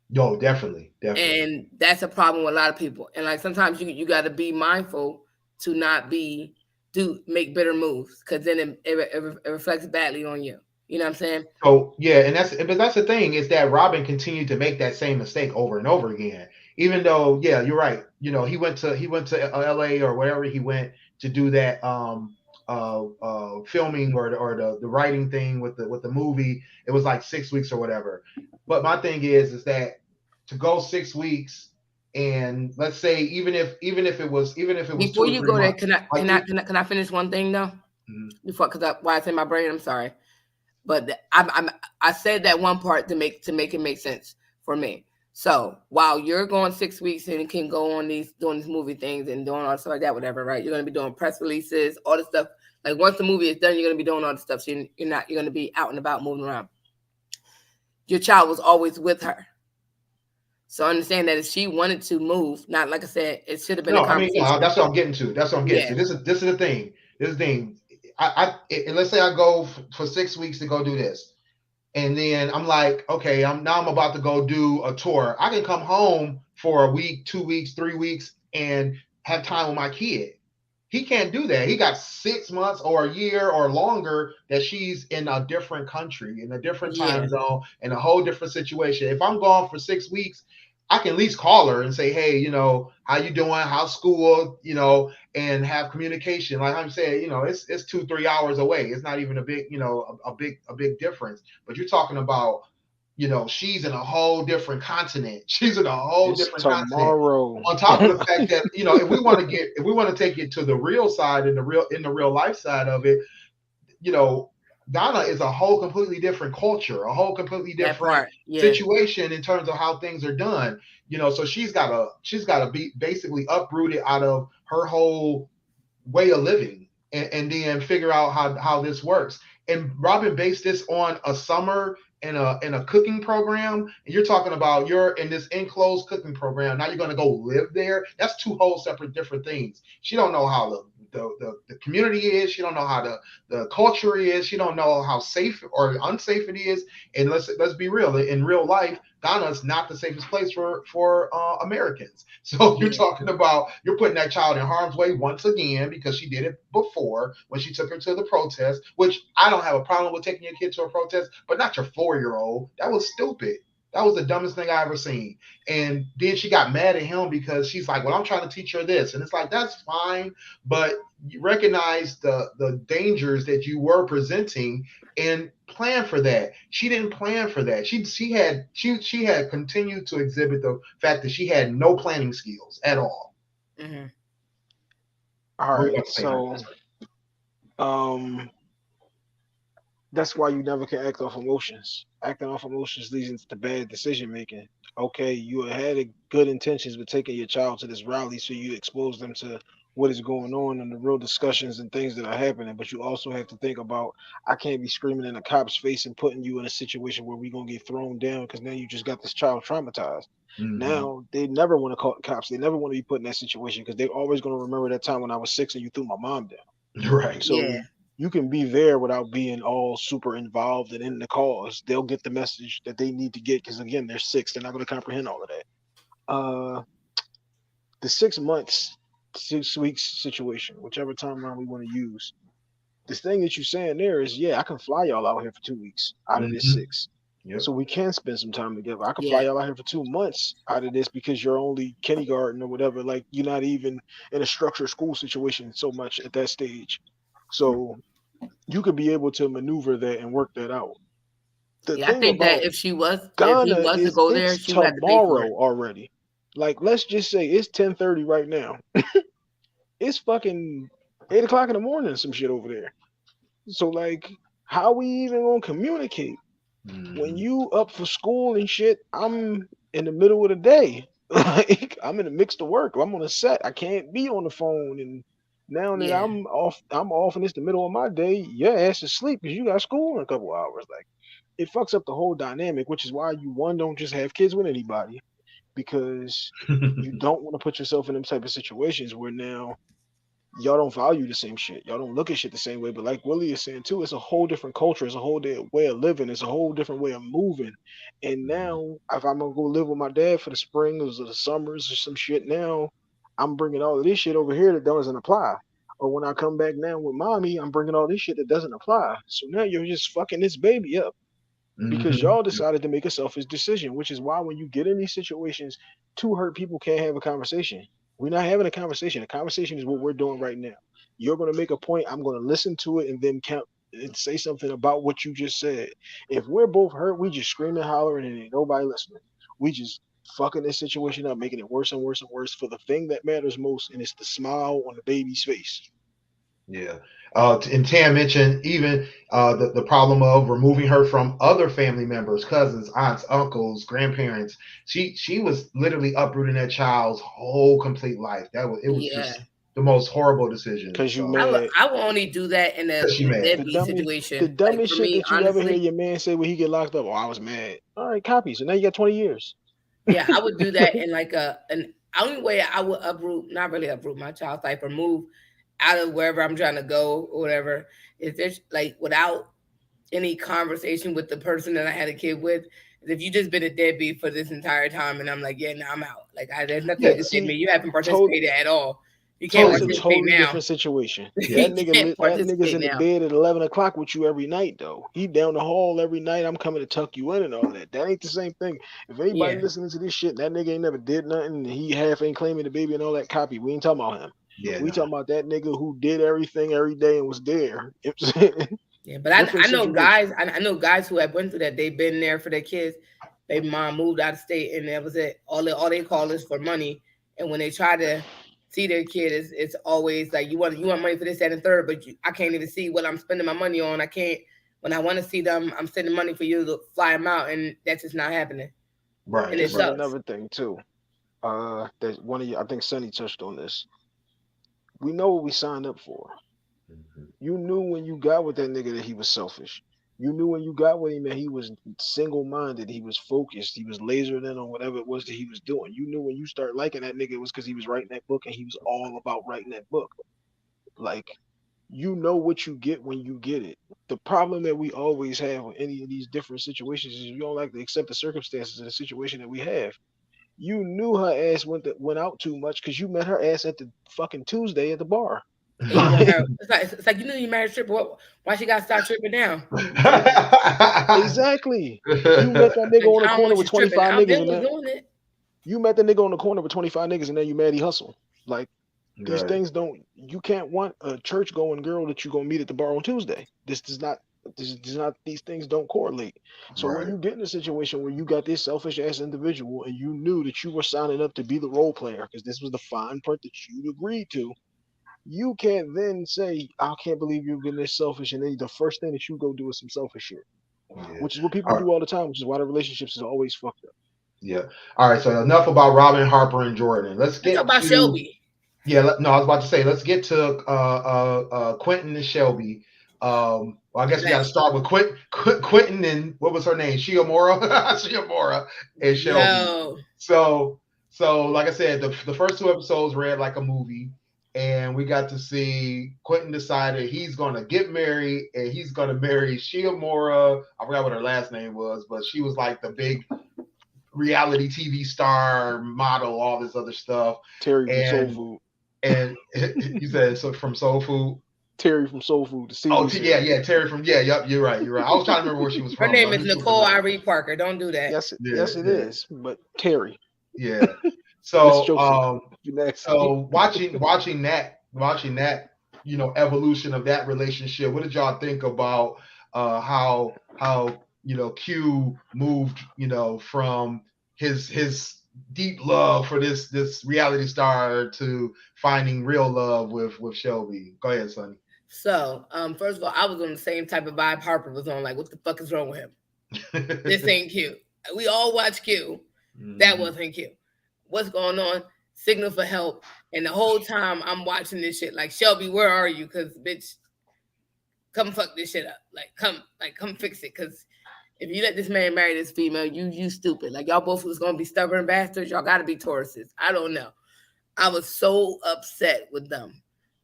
Speaker 1: No, definitely, definitely.
Speaker 3: And that's a problem with a lot of people. And like sometimes you gotta be mindful to not be do make bitter moves because then it reflects badly on you. You know what I'm saying?
Speaker 1: So yeah, but that's the thing is that Robin continued to make that same mistake over and over again. Even though, yeah, you're right. He went to L.A. or wherever he went to do that filming or the writing thing with the movie. It was like 6 weeks or whatever. But my thing is that to go 6 weeks and let's say even if it was
Speaker 3: Before
Speaker 1: two or
Speaker 3: you
Speaker 1: three
Speaker 3: go there,
Speaker 1: months, like it.
Speaker 3: can I finish one thing though?
Speaker 1: Mhm.
Speaker 3: Before, because why it's in my brain, I'm sorry, but I said that one part to make it make sense for me. So while you're going 6 weeks and you can go on these doing these movie things and doing all stuff like that, whatever, right? You're gonna be doing press releases, all the stuff. Like once the movie is done, you're gonna be doing all the stuff. So you're gonna be out and about moving around. Your child was always with her. So understand that if she wanted to move, not like I said, it should have been a
Speaker 1: No, I mean, no,
Speaker 3: conversation.
Speaker 1: that's what I'm getting to. That's what I'm getting
Speaker 3: Yeah.
Speaker 1: to. This is the thing. This is the thing. And let's say I go for 6 weeks to go do this, and then I'm like, okay, I'm about to go do a tour. I can come home for a week, 2 weeks, 3 weeks, and have time with my kid. He can't do that. He got 6 months or a year or longer that she's in a different country, in a different
Speaker 3: Yeah.
Speaker 1: time zone, in a whole different situation. If I'm gone for 6 weeks, I can at least call her and say, hey, how you doing? How's school? And have communication. Like I'm saying, it's 2, 3 hours away. It's not even a big, a big difference. But you're talking about she's in a whole different continent. She's in a whole
Speaker 2: It's
Speaker 1: different continent.
Speaker 2: tomorrow.
Speaker 1: On top of the fact that, if we want to take it to the real side and the real life side of it, you know, Ghana is a whole completely different culture, a whole completely
Speaker 3: That
Speaker 1: different
Speaker 3: part, yeah,
Speaker 1: situation in terms of how things are done. So she's got to be basically uprooted out of her whole way of living, and then figure out how this works. And Robin based this on a summer in a cooking program. And you're talking about you're in this enclosed cooking program. Now you're going to go live there. That's two whole separate different things. She don't know how the community is. She don't know how the culture is. She don't know how safe or unsafe it is. And let's be real. In real life, Ghana is not the safest place for Americans. So you're
Speaker 3: yeah,
Speaker 1: talking about you're putting that child in harm's way once again because she did it before when she took her to the protest. Which I don't have a problem with taking your kid to a protest, but not your 4-year-old. That was stupid. That was the dumbest thing I ever seen. And then she got mad at him because she's like, "Well, I'm trying to teach her this," and it's like that's fine, but you recognize the dangers that you were presenting and plan for that. She didn't plan for that. She had continued to exhibit the fact that she had no planning skills at all.
Speaker 3: hmm
Speaker 2: All
Speaker 1: What are you
Speaker 2: right,
Speaker 1: about to say,
Speaker 2: so
Speaker 1: Ernest?
Speaker 2: um, that's why you never can act off emotions. Acting off emotions leads to bad decision making. Okay, you had good intentions with taking your child to this rally, so you expose them to what is going on and the real discussions and things that are happening. But you also have to think about, I can't be screaming in a cop's face and putting you in a situation where we're gonna get thrown down because now you just got this child traumatized.
Speaker 1: Mm-hmm.
Speaker 2: Now they never want to call the cops. They never want to be put in that situation because they're always going to remember that time when I was 6 and you threw my mom down.
Speaker 1: Right.
Speaker 3: yeah,
Speaker 2: So you can be there without being all super involved and in the cause. They'll get the message that they need to get because again, they're 6. They're not going to comprehend all of that. Uh, the 6 months, 6 weeks situation, whichever timeline we want to use. The thing that you're saying there is, yeah, I can fly y'all out here for 2 weeks out of this
Speaker 1: Mm-hmm.
Speaker 2: 6.
Speaker 1: Yep.
Speaker 2: So we can spend some time together. I can fly
Speaker 3: yeah,
Speaker 2: y'all out here for 2 months out of this because you're only kindergarten or whatever. Like you're not even in a structured school situation so much at that stage. So you could be able to maneuver that and work that out. The
Speaker 3: yeah. I
Speaker 2: thing
Speaker 3: think that
Speaker 2: about
Speaker 3: if he
Speaker 2: Ghana
Speaker 3: was to
Speaker 2: is
Speaker 3: go there,
Speaker 2: it's
Speaker 3: she would have to pay for
Speaker 2: tomorrow
Speaker 3: it.
Speaker 2: already. Like let's just say it's 10:30 right now. It's fucking 8 o'clock in the morning, some shit over there. So like, how we even gonna communicate? When
Speaker 1: Mm-hmm.
Speaker 2: you up for school and shit, I'm in the middle of the day. Like I'm in the mix of work. I'm on a set. I can't be on the phone. And now that
Speaker 3: Yeah,
Speaker 2: I'm off and it's the middle of my day, your ass is asleep because you got school in a couple hours. Like it fucks up the whole dynamic, which is why you one don't just have kids with anybody because you don't want to put yourself in them type of situations where now y'all don't value the same shit. Y'all don't look at shit the same way. But like Willie is saying too, it's a whole different culture. It's a whole way of living. It's a whole different way of moving. And now, if I'm gonna go live with my dad for the springs or the summers or some shit, now I'm bringing all of this shit over here that doesn't apply. Or when I come back now with mommy, I'm bringing all this shit that doesn't apply. So now you're just fucking this baby up because
Speaker 1: Mm-hmm.
Speaker 2: y'all
Speaker 1: Yep.
Speaker 2: decided to make a selfish decision, which is why when you get in these situations, two hurt people can't have a conversation. We're not having a conversation. A conversation is what we're doing right now. You're going to make a point. I'm going to listen to it and then count and say something about what you just said. If we're both hurt, we just scream and hollering and ain't nobody listening. We just fucking this situation up, making it worse and worse and worse for the thing that matters most, and it's the smile on the baby's face.
Speaker 1: Yeah. And Tam mentioned even the problem of removing her from other family members, cousins, aunts, uncles, grandparents. She was literally uprooting that child's whole complete life. It was
Speaker 3: yeah.
Speaker 1: just the most horrible decision.
Speaker 2: Because you
Speaker 1: So
Speaker 2: mad.
Speaker 3: I would only do that in a
Speaker 1: because she mad.
Speaker 2: The
Speaker 3: deadbeat
Speaker 2: dumbest, the
Speaker 3: situation. Like
Speaker 2: dumbest
Speaker 3: for
Speaker 2: shit
Speaker 3: me,
Speaker 2: that you ever hear
Speaker 3: honestly,
Speaker 2: your man say when he get locked up. Oh, I was mad. All right, copy. So now you got 20 years.
Speaker 3: yeah, I would do that in like an only way I would uproot, not really uproot my child's life or move out of wherever I'm trying to go or whatever. Is there's like without any conversation with the person that I had a kid with. If you just been a deadbeat for this entire time, and I'm like, yeah, now I'm out. Like, there's nothing
Speaker 1: Yeah.
Speaker 3: you can say to me.
Speaker 2: See,
Speaker 3: You haven't
Speaker 2: told
Speaker 3: participated at all. You can't
Speaker 2: that's
Speaker 1: Totally
Speaker 2: a
Speaker 1: agree.
Speaker 3: participate
Speaker 2: totally
Speaker 3: now.
Speaker 2: different situation.
Speaker 1: Yeah.
Speaker 3: You can't
Speaker 2: That nigga's
Speaker 3: participate
Speaker 2: in the
Speaker 3: now.
Speaker 2: bed at 11 o'clock with you every night though. He down the hall every night. I'm coming to tuck you in and all that. That ain't the same thing. If anybody
Speaker 3: Yeah,
Speaker 2: listening to this shit, that nigga ain't never did nothing. And he half ain't claiming the baby and all that copy. We ain't talking about him.
Speaker 1: Yeah.
Speaker 2: We
Speaker 1: No.
Speaker 2: talking about that nigga who did everything every day and was there. You know what I'm saying?
Speaker 3: Yeah, but
Speaker 2: Different
Speaker 3: I know
Speaker 2: situation.
Speaker 3: guys. I know guys who have went through that. They've been there for their kids. Baby mom moved out of state, and that was it. All they call is for money. And when they try to see their kid, it's always like you want money for this, that, and third. But I can't even see what I'm spending my money on. I can't. When I want to see them, I'm sending money for you to fly them out, and that's just not happening. And
Speaker 1: Right,
Speaker 3: it
Speaker 2: This is
Speaker 1: right.
Speaker 3: sucks.
Speaker 2: another thing too. That one of you, I think Sonny touched on this. We know what we signed up for.
Speaker 1: Mhm.
Speaker 2: You knew when you got with that nigga that he was selfish. You knew when you got with him that he was single minded, he was focused, he was lasered in on whatever it was that he was doing. You knew when you start liking that nigga, it was because he was writing that book and he was all about writing that book. Like, you know what you get when you get it. The problem that we always have with any of these different situations is you don't like to accept the circumstances of the situation that we have. You knew her ass went out too much because you met her ass at the fucking Tuesday at the bar.
Speaker 3: And you want
Speaker 2: Like,
Speaker 3: her? It's like you know you married a stripper. Why she got to start tripping now?
Speaker 2: exactly. You met that nigga
Speaker 3: Like
Speaker 2: on the
Speaker 3: I don't
Speaker 2: corner
Speaker 3: want
Speaker 2: with
Speaker 3: you tripping.
Speaker 2: 25
Speaker 3: I
Speaker 2: niggas
Speaker 3: been
Speaker 2: and
Speaker 3: was
Speaker 2: that
Speaker 3: doing it.
Speaker 2: you met the nigga on the corner with 25 niggas and then you mad he hustle. Like, these
Speaker 1: Right,
Speaker 2: things don't, you can't want a church going girl that you gonna meet at the bar on Tuesday. These things don't correlate. So when
Speaker 1: right,
Speaker 2: you get in a situation where you got this selfish ass individual and you knew that you were signing up to be the role player because this was the fine part that you agreed to, you can't then say, I can't believe you're getting this selfish, and then the first thing that you go do is some selfish shit.
Speaker 1: yeah.
Speaker 2: Which is what people
Speaker 1: All right,
Speaker 2: do all the time, which is why the relationships is always fucked up.
Speaker 1: yeah. All right. So enough about Robin, Harper, and Jordan. Let's
Speaker 3: Let's talk
Speaker 1: get
Speaker 3: about
Speaker 1: to
Speaker 3: Shelby.
Speaker 1: yeah. No, I was about to say let's get to Quentin and Shelby. Well, I guess we got to
Speaker 3: Like,
Speaker 1: start with Quentin and what was her name? Shiomura, Shiomura, and Shelby.
Speaker 3: yo,
Speaker 1: So, like I said, the first two episodes read like a movie, and we got to see Quentin decided he's gonna get married and he's gonna marry Shiomura. I forgot what her last name was, but she was like the big reality TV star, model, all this other stuff,
Speaker 2: Terry from Soul
Speaker 1: and
Speaker 2: Food.
Speaker 1: you said so from Soul Food.
Speaker 2: Terry from Soul Food, the
Speaker 1: Oh,
Speaker 2: CB
Speaker 1: yeah,
Speaker 2: series.
Speaker 1: yeah, Terry from yeah, yep, you're right, you're right. I was trying to remember where she was
Speaker 3: her
Speaker 1: from, but
Speaker 3: name
Speaker 1: I
Speaker 3: is
Speaker 1: knew she was
Speaker 3: Nicole
Speaker 1: alive.
Speaker 3: Irene Parker. Don't do that.
Speaker 1: Yeah,
Speaker 2: Yes, it
Speaker 1: yeah,
Speaker 2: is. But Terry,
Speaker 1: yeah.
Speaker 2: Miss
Speaker 1: So,
Speaker 2: Joseph, you nasty.
Speaker 1: watching that, evolution of that relationship. What did y'all think about how Q moved, from his deep love for this reality star to finding real love with Shelby? Go ahead, Sonny.
Speaker 3: So, first of all, I was on the same type of vibe Harper was on. Like, what the fuck is wrong with him? This ain't cute. We all watch Q. That
Speaker 1: Mhm.
Speaker 3: wasn't cute. What's going on? Signal for help. And the whole time I'm watching this shit, like Shelby, where are you? Cause bitch, come fuck this shit up. Come fix it. Cause if you let this man marry this female, you stupid. Like y'all both was gonna be stubborn bastards. Y'all gotta be Tauruses. I don't know. I was so upset with them.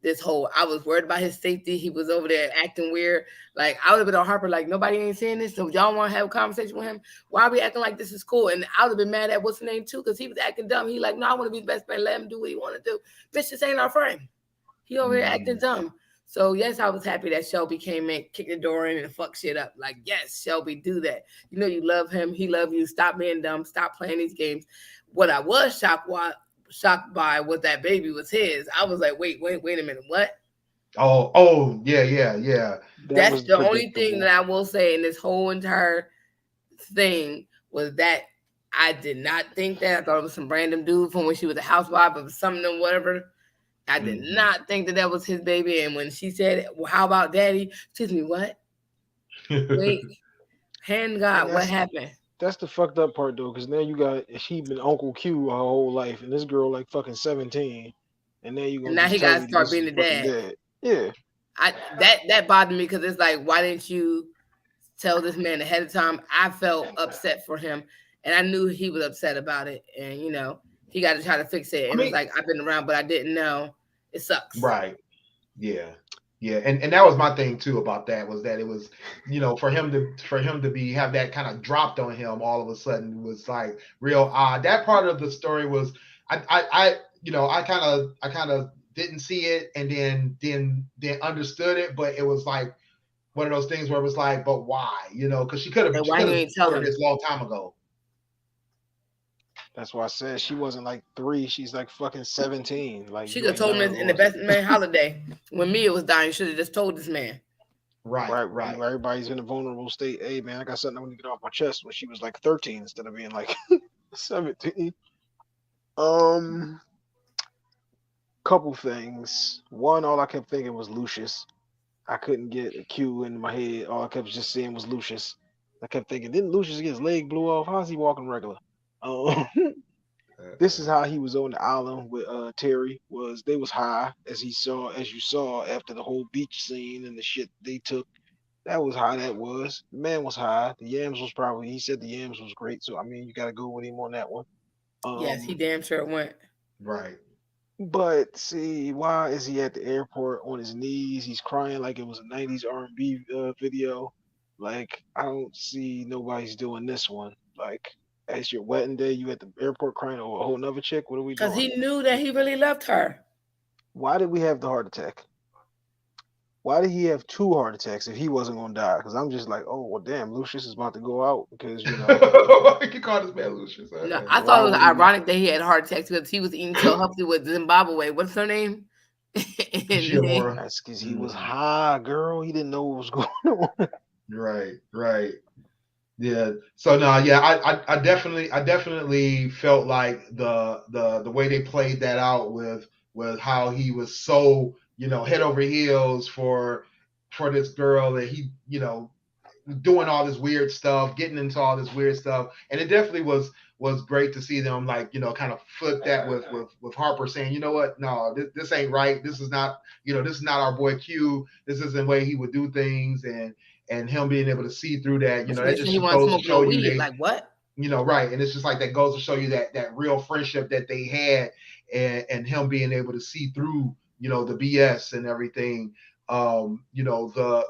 Speaker 3: I was worried about his safety. He was over there acting weird. Like I would have been on Harper, like nobody ain't saying this. So if y'all want to have a conversation with him, why are we acting like this is cool? And I would have been mad at what's the name too, because he was acting dumb. He like, no, I want to be the best friend. Let him do what he want to do. Bitch, this ain't our friend. He over here acting
Speaker 1: Mhm.
Speaker 3: dumb. So yes, I was happy that Shelby came in, kicked the door in, and fuck shit up. Like yes, Shelby, do that. You know you love him. He love you. Stop being dumb. Stop playing these games. What I was shocked by was that baby was his. I was like, wait a minute, what?
Speaker 1: Oh, yeah, yeah, yeah.
Speaker 2: That
Speaker 3: That's
Speaker 2: was
Speaker 3: the only thing that
Speaker 2: predictable.
Speaker 3: I will say in this whole entire thing was that I did not think that. I thought it was some random dude from when she was a housewife or something or whatever. I did
Speaker 1: Mhm.
Speaker 3: not think that that was his baby. And when she said, well, how about daddy? Excuse me, what? Wait, hand
Speaker 2: And
Speaker 3: God, what happened?
Speaker 2: that's the fucked up part though, because now you got she been Uncle Q her whole life, and this girl like fucking 17, and now you
Speaker 3: And
Speaker 2: gonna
Speaker 3: now
Speaker 2: just
Speaker 3: he
Speaker 2: tell
Speaker 3: got to
Speaker 2: me that
Speaker 3: start
Speaker 2: this
Speaker 3: being
Speaker 2: is
Speaker 3: the
Speaker 2: fucking
Speaker 3: dad.
Speaker 2: dad? Yeah,
Speaker 3: That bothered me because it's like, why didn't you tell this man ahead of time? I felt upset for him, and I knew he was upset about it. And he got to try to fix it.
Speaker 1: I
Speaker 3: And it's
Speaker 1: mean,
Speaker 3: like I've been around, but I didn't know. It sucks.
Speaker 1: right. Yeah. Yeah. And that was my thing too about that was that it was, for him to be have that kind of dropped on him all of a sudden was like real odd. That part of the story was I kind of didn't see it and then understood it, but it was like one of those things where it was like, but why? Because she could have
Speaker 3: And
Speaker 1: she
Speaker 3: why
Speaker 1: could
Speaker 3: you
Speaker 1: have
Speaker 3: ain't tell
Speaker 1: told her
Speaker 3: him?
Speaker 1: this long time ago.
Speaker 2: that's why I said she wasn't like 3, she's like fucking 17. Like
Speaker 3: She
Speaker 2: you
Speaker 3: could have
Speaker 2: ain't
Speaker 3: told him
Speaker 2: never
Speaker 3: in the
Speaker 2: gonna.
Speaker 3: best man holiday when Mia was dying. Should have just told this man.
Speaker 1: Right,
Speaker 2: Right, when
Speaker 1: right.
Speaker 2: everybody's in a vulnerable state. Hey man, I got something I want to get off my chest. When she was like 13 instead of being like 17. Um, couple things. One, all I kept thinking was Lucius. I couldn't get a Q in my head. All I kept just seeing was Lucius. I kept thinking, didn't Lucius get his leg blew off? How's he walking regular? Um, this is
Speaker 1: Uh,
Speaker 2: how he was on the island with Terry. Was they was high as you saw after the whole beach scene and the shit they took. That was how that was. The man was high. The yams was probably he said the yams was great. So I mean you gotta go with him on that one.
Speaker 3: Yes, he
Speaker 2: Um,
Speaker 3: damn sure went.
Speaker 1: right.
Speaker 2: but see, why is he at the airport on his knees? He's crying like it was a '90s R&B video. Like I don't see nobody's doing this one. Like as your wedding day, you at the airport crying over a whole nother chick. What are we
Speaker 3: Because
Speaker 2: doing?
Speaker 3: he knew that he really loved her.
Speaker 2: Why did we have the heart attack? Why did he have two heart attacks if he wasn't gonna die? Because I'm just like, oh well, damn, Lucius is about to go out because
Speaker 1: You called this man Lucius.
Speaker 3: No, I
Speaker 2: why
Speaker 3: thought it was
Speaker 2: would he?
Speaker 3: ironic that he had heart attacks because he was eating so healthy with Zimbabwe. What's her name? And
Speaker 1: Giamora.
Speaker 2: That's because he was
Speaker 1: Mm,
Speaker 2: high, girl. He didn't know what was going on.
Speaker 1: right, right. Yeah. So no, yeah, I definitely felt like the way they played that out with how he was so, head over heels for this girl that he, doing all this weird stuff, getting into all this weird stuff, and it definitely was great to see them, like, kind of flip that with Harper saying, you know what, no, this ain't right. This is not, this is not our boy Q. This isn't the way he would do things, and him being able to see through that,
Speaker 3: so
Speaker 1: that
Speaker 3: they said he
Speaker 1: just
Speaker 3: wanted to
Speaker 1: goes to
Speaker 3: smoke a little
Speaker 1: show you
Speaker 3: weed.
Speaker 1: they,
Speaker 3: Like what?
Speaker 1: right, and it's just like that goes to show you that real friendship that they had, and him being able to see through, the BS and everything. The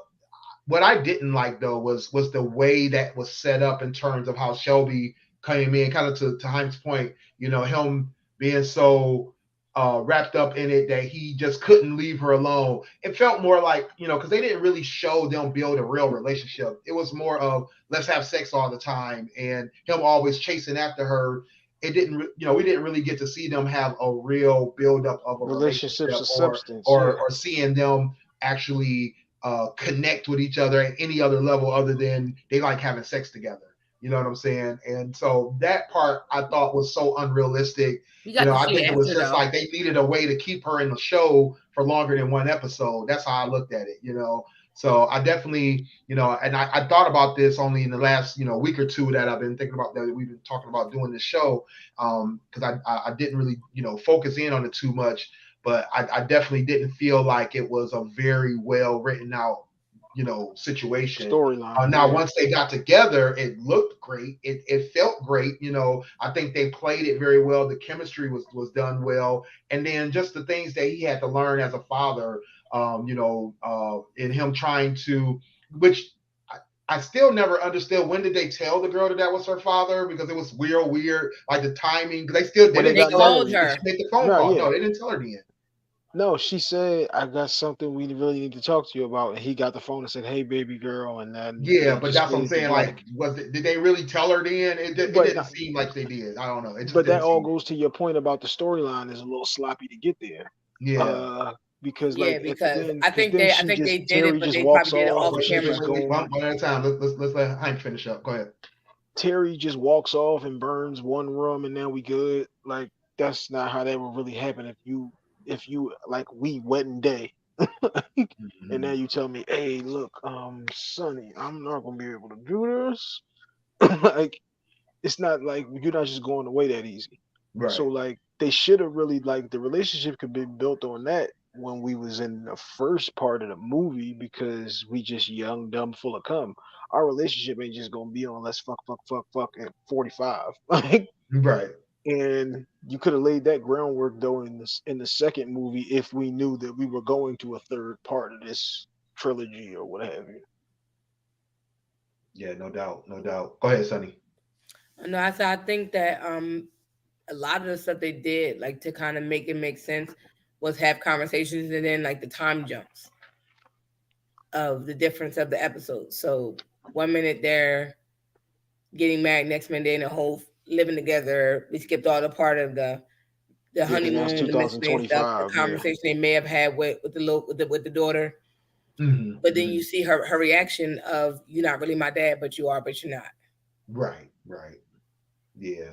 Speaker 1: what I didn't like though was the way that was set up in terms of how Shelby came in, kind of to Haim's point, him being so wrapped up in it that he just couldn't leave her alone. It felt more like, because they didn't really show them build a real relationship. It was more of let's have sex all the time and him always chasing after her. It didn't, we didn't really get to see them have a real build up of a
Speaker 2: Relationships
Speaker 1: relationship,
Speaker 2: of
Speaker 1: or
Speaker 2: substance,
Speaker 1: or
Speaker 2: yeah.
Speaker 1: or seeing them actually connect with each other at any other level other than they like having sex together. You know what I'm saying? And so that part I thought was so unrealistic.
Speaker 3: We got to
Speaker 1: I
Speaker 3: see
Speaker 1: think
Speaker 3: it
Speaker 1: it was
Speaker 3: after
Speaker 1: just
Speaker 3: though.
Speaker 1: like they needed a way to keep her in the show for longer than one episode. That's how I looked at it. So I definitely, and I thought about this only in the last, week or two that I've been thinking about that we've been talking about doing this show. Because I didn't really, focus in on it too much, but I definitely didn't feel like it was a very well written out, situation.
Speaker 2: Storyline,
Speaker 1: Now,
Speaker 2: yeah.
Speaker 1: once they got together, it looked great. It felt great. I think they played it very well. The chemistry was done well, and then just the things that he had to learn as a father, in him trying to, which I still never understood, when did they tell the girl that was her father, because it was real weird, like the timing. Because they
Speaker 2: When they
Speaker 1: didn't
Speaker 3: They
Speaker 2: got
Speaker 1: tell her.
Speaker 3: called
Speaker 2: married.
Speaker 1: Did she
Speaker 3: her.
Speaker 1: make the phone
Speaker 2: No,
Speaker 1: call? No,
Speaker 2: yeah.
Speaker 1: they didn't tell her then.
Speaker 2: No, she said, I got something we really need to talk to you about. And he got the phone and said, hey, baby girl. And then
Speaker 1: Yeah,
Speaker 2: they
Speaker 1: but
Speaker 2: just
Speaker 1: that's what I'm
Speaker 2: faded to
Speaker 1: saying. Like,
Speaker 2: black.
Speaker 1: did they really tell her then? It
Speaker 2: But
Speaker 1: didn't
Speaker 2: not,
Speaker 1: seem like they did. I don't know. It just
Speaker 2: but that
Speaker 1: didn't
Speaker 2: all
Speaker 1: seem.
Speaker 2: goes to your point about the storyline is a little sloppy to get there.
Speaker 1: Yeah.
Speaker 2: Uh, because
Speaker 3: Yeah,
Speaker 2: like at the
Speaker 3: because
Speaker 2: end,
Speaker 3: I
Speaker 2: because
Speaker 3: think
Speaker 2: then
Speaker 3: they I
Speaker 2: she
Speaker 3: think
Speaker 2: just
Speaker 3: they did it,
Speaker 2: Terry
Speaker 3: but
Speaker 2: just
Speaker 3: they
Speaker 2: walks
Speaker 3: probably did it
Speaker 2: off
Speaker 3: off
Speaker 2: and she just
Speaker 3: camera.
Speaker 1: One,
Speaker 2: going.
Speaker 1: one at a time. Let's let Hank finish up. Go ahead.
Speaker 2: Terry just walks off and burns one room and now we good. Like that's not how that would really happen if you like we wedding day. And now
Speaker 1: Mhm.
Speaker 2: you tell me, hey, look, Sonny, I'm not gonna be able to do this. Like it's not like you're not just going away that easy. So
Speaker 1: Right.
Speaker 2: like they should have really like the relationship could be built on that when we was in the first part of the movie because we just young, dumb, full of cum. Our relationship ain't just gonna be on let's fuck, fuck, fuck, fuck at 45. Like
Speaker 1: Right.
Speaker 2: and you could have laid that groundwork though in the second movie if we knew that we were going to a third part of this trilogy or what have you.
Speaker 1: Yeah. No doubt. No doubt. Go ahead, Sonny.
Speaker 3: No, I said I think that a lot of the stuff they did, like to kind of make it make sense, was have conversations and then like the time jumps of the difference of the episodes. So 1 minute they're getting married, next minute they're in a whole living together. We skipped all the part of the
Speaker 2: Yeah, because that's
Speaker 3: honeymoon, the mystery and stuff, the
Speaker 2: 2025. Yeah,
Speaker 3: conversation they may have had with the little with the daughter.
Speaker 1: Hmm.
Speaker 3: But then
Speaker 1: Hmm.
Speaker 3: you see her reaction of, you're not really my dad, but you are, but you're not.
Speaker 1: Right, right. Yeah.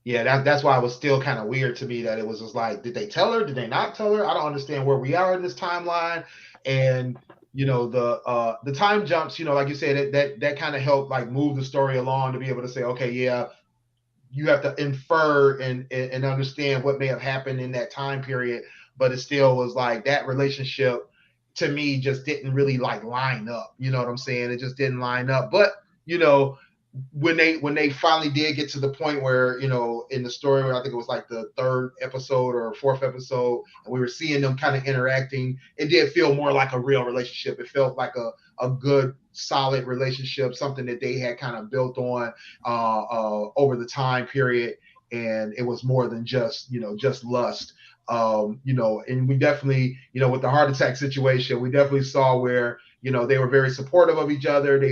Speaker 1: Yeah, that's why it was still kind of weird to me that it was just like, did they tell her? Did they not tell her? I don't understand where we are in this timeline. And the time jumps, like you said, that kind of helped like move the story along to be able to say, okay, yeah, you have to infer and understand what may have happened in that time period, but it still was like that relationship to me just didn't really like line up. You know what I'm saying? It just didn't line up. But you know, when they finally did get to the point where in the story where I think it was like the third episode or fourth episode, and we were seeing them kind of interacting, it did feel more like a real relationship. It felt like a good solid relationship, something that they had kind of built on over the time period, and it was more than just lust. And we definitely, with the heart attack situation, we definitely saw where they were very supportive of each other.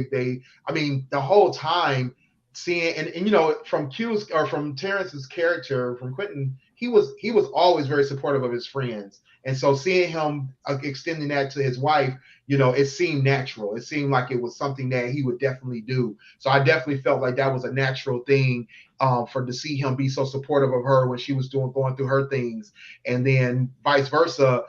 Speaker 1: I mean, the whole time seeing and from Q's or from Terrence's character, from Quentin, he was always very supportive of his friends, and so seeing him extending that to his wife, it seemed natural. It seemed like it was something that he would definitely do. So I definitely felt like that was a natural thing, for to see him be so supportive of her when she was going through her things, and then vice versa.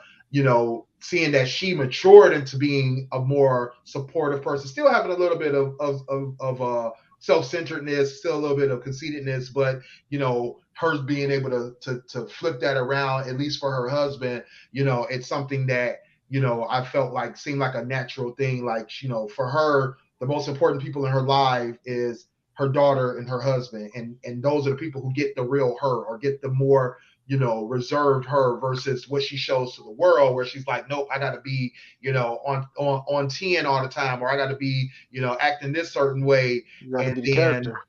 Speaker 1: Seeing that she matured into being a more supportive person, still having a little bit of self-centeredness, still a little bit of conceitedness, but hers being able to flip that around, at least for her husband. It's something that I felt like seemed like a natural thing. Like, for her, the most important people in her life is her daughter and her husband, and those are the people who get the real her, or get the more reserved her, versus what she shows to the world, where she's like, nope, I gotta be, on 10 all the time, or I gotta be, acting this certain way.
Speaker 2: You got to
Speaker 1: And
Speaker 2: be the
Speaker 1: then
Speaker 2: character.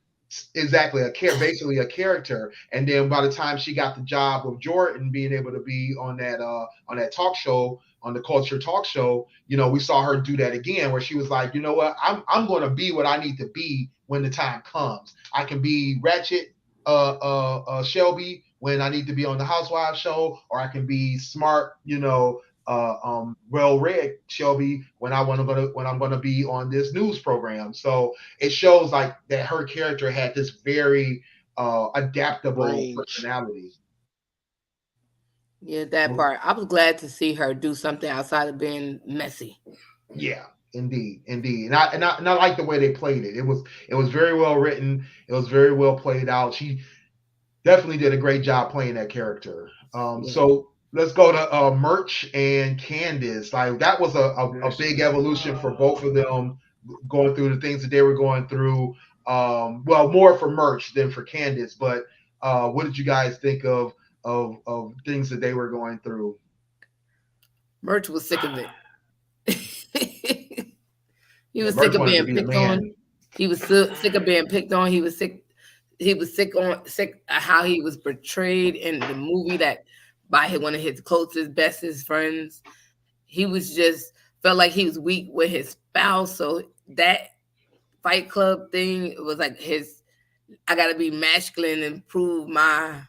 Speaker 1: exactly basically a character. And then by the time she got the job with Jordan, being able to be on that talk show, on the culture talk show, we saw her do that again, where she was like, you know what, I'm going to be what I need to be when the time comes. I can be ratchet, Shelby, when I need to be on the Housewives show, or I can be smart, well read Shelby when I'm gonna be on this news program. So it shows like that her character had this very adaptable
Speaker 2: Range.
Speaker 1: personality.
Speaker 3: Yeah, that part. I was glad to see her do something outside of being messy.
Speaker 1: Yeah, indeed, indeed. And I like the way they played it. It was very well written. It was very well played out. She definitely did a great job playing that character.
Speaker 3: Yeah.
Speaker 1: So let's go to Merch and Candace. Like that was a
Speaker 2: This
Speaker 1: big
Speaker 2: nigga.
Speaker 1: evolution for both of them, going through the things that they were going through. Well, more for Merch than for Candace. But what did you guys think of things that they were going through?
Speaker 3: Merch was sick of it. He
Speaker 1: Yeah,
Speaker 3: was sick
Speaker 1: Merch
Speaker 3: of
Speaker 1: wanted to
Speaker 3: being
Speaker 1: be the
Speaker 3: picked on.
Speaker 1: man.
Speaker 3: He was sick of being picked on. He was sick. He was sick of how he was portrayed in the movie, that by one of his closest, bestest friends. He was just felt like he was weak with his spouse. So that Fight Club thing was like his. I got to be masculine and prove my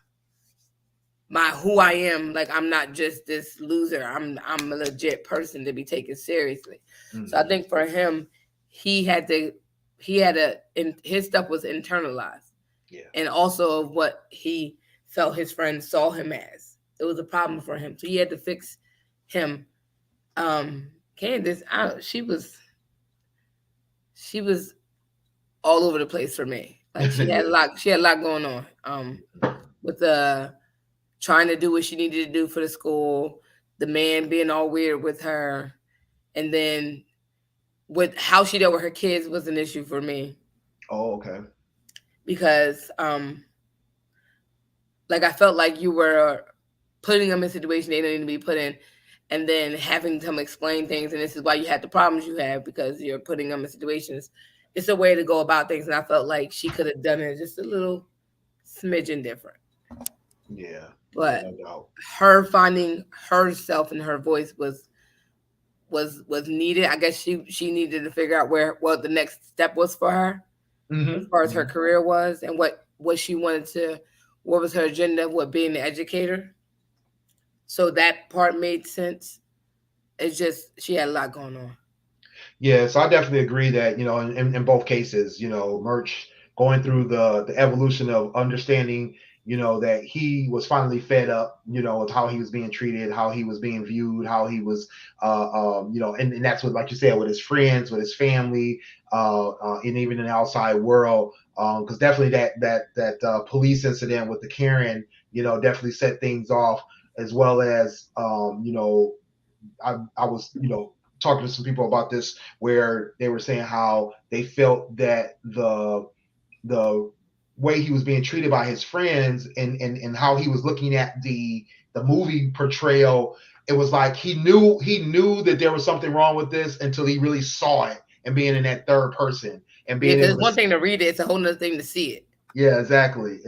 Speaker 3: who I am. Like, I'm not just this loser. I'm a legit person to be taken seriously. So I
Speaker 1: Hmm.
Speaker 3: think for him, he had to his stuff was internalized,
Speaker 1: Yeah.
Speaker 3: and also of what he felt his friends saw him as. It was a problem for him. So he had to fix him. Candace, she was all over the place for me. Like,
Speaker 1: Yeah.
Speaker 3: she had a lot going on. With trying to do what she needed to do for the school, the man being all weird with her, and then with how she dealt with her kids was an issue for me,
Speaker 1: Oh, okay.
Speaker 3: because like, I felt like you were putting them in a situation they didn't need to be put in, and then having them explain things, and this is why you had the problems you have, because you're putting them in situations. It's a way to go about things, and I felt like she could have done it just a little smidgen different.
Speaker 1: Yeah. Yeah,
Speaker 3: But
Speaker 1: no doubt.
Speaker 3: her finding herself and her voice was needed. I guess she needed to figure out where what the next step was for her, as
Speaker 1: Hmm.
Speaker 3: far as her
Speaker 1: Hmm.
Speaker 3: career was, and what she wanted to, what was her agenda, what being an educator. So that part made sense. It's just she had a lot going on.
Speaker 1: Yeah, so I definitely agree that, in both cases, Merch going through the evolution of understanding, that he was finally fed up, with how he was being treated, how he was being viewed, how he was, and that's what, like you said, with his friends, with his family, and even in the outside world. Because definitely that police incident with the Karen, definitely set things off, as well as, I was, talking to some people about this where they were saying how they felt that the way he was being treated by his friends, and how he was looking at the movie portrayal, it was like he knew that there was something wrong with this until he really saw it, and being in that third person and
Speaker 3: Yeah,
Speaker 1: being
Speaker 3: because
Speaker 1: able
Speaker 3: it's
Speaker 1: to.
Speaker 3: one thing to read it; it's a whole other thing to see it.
Speaker 1: Yeah, exactly.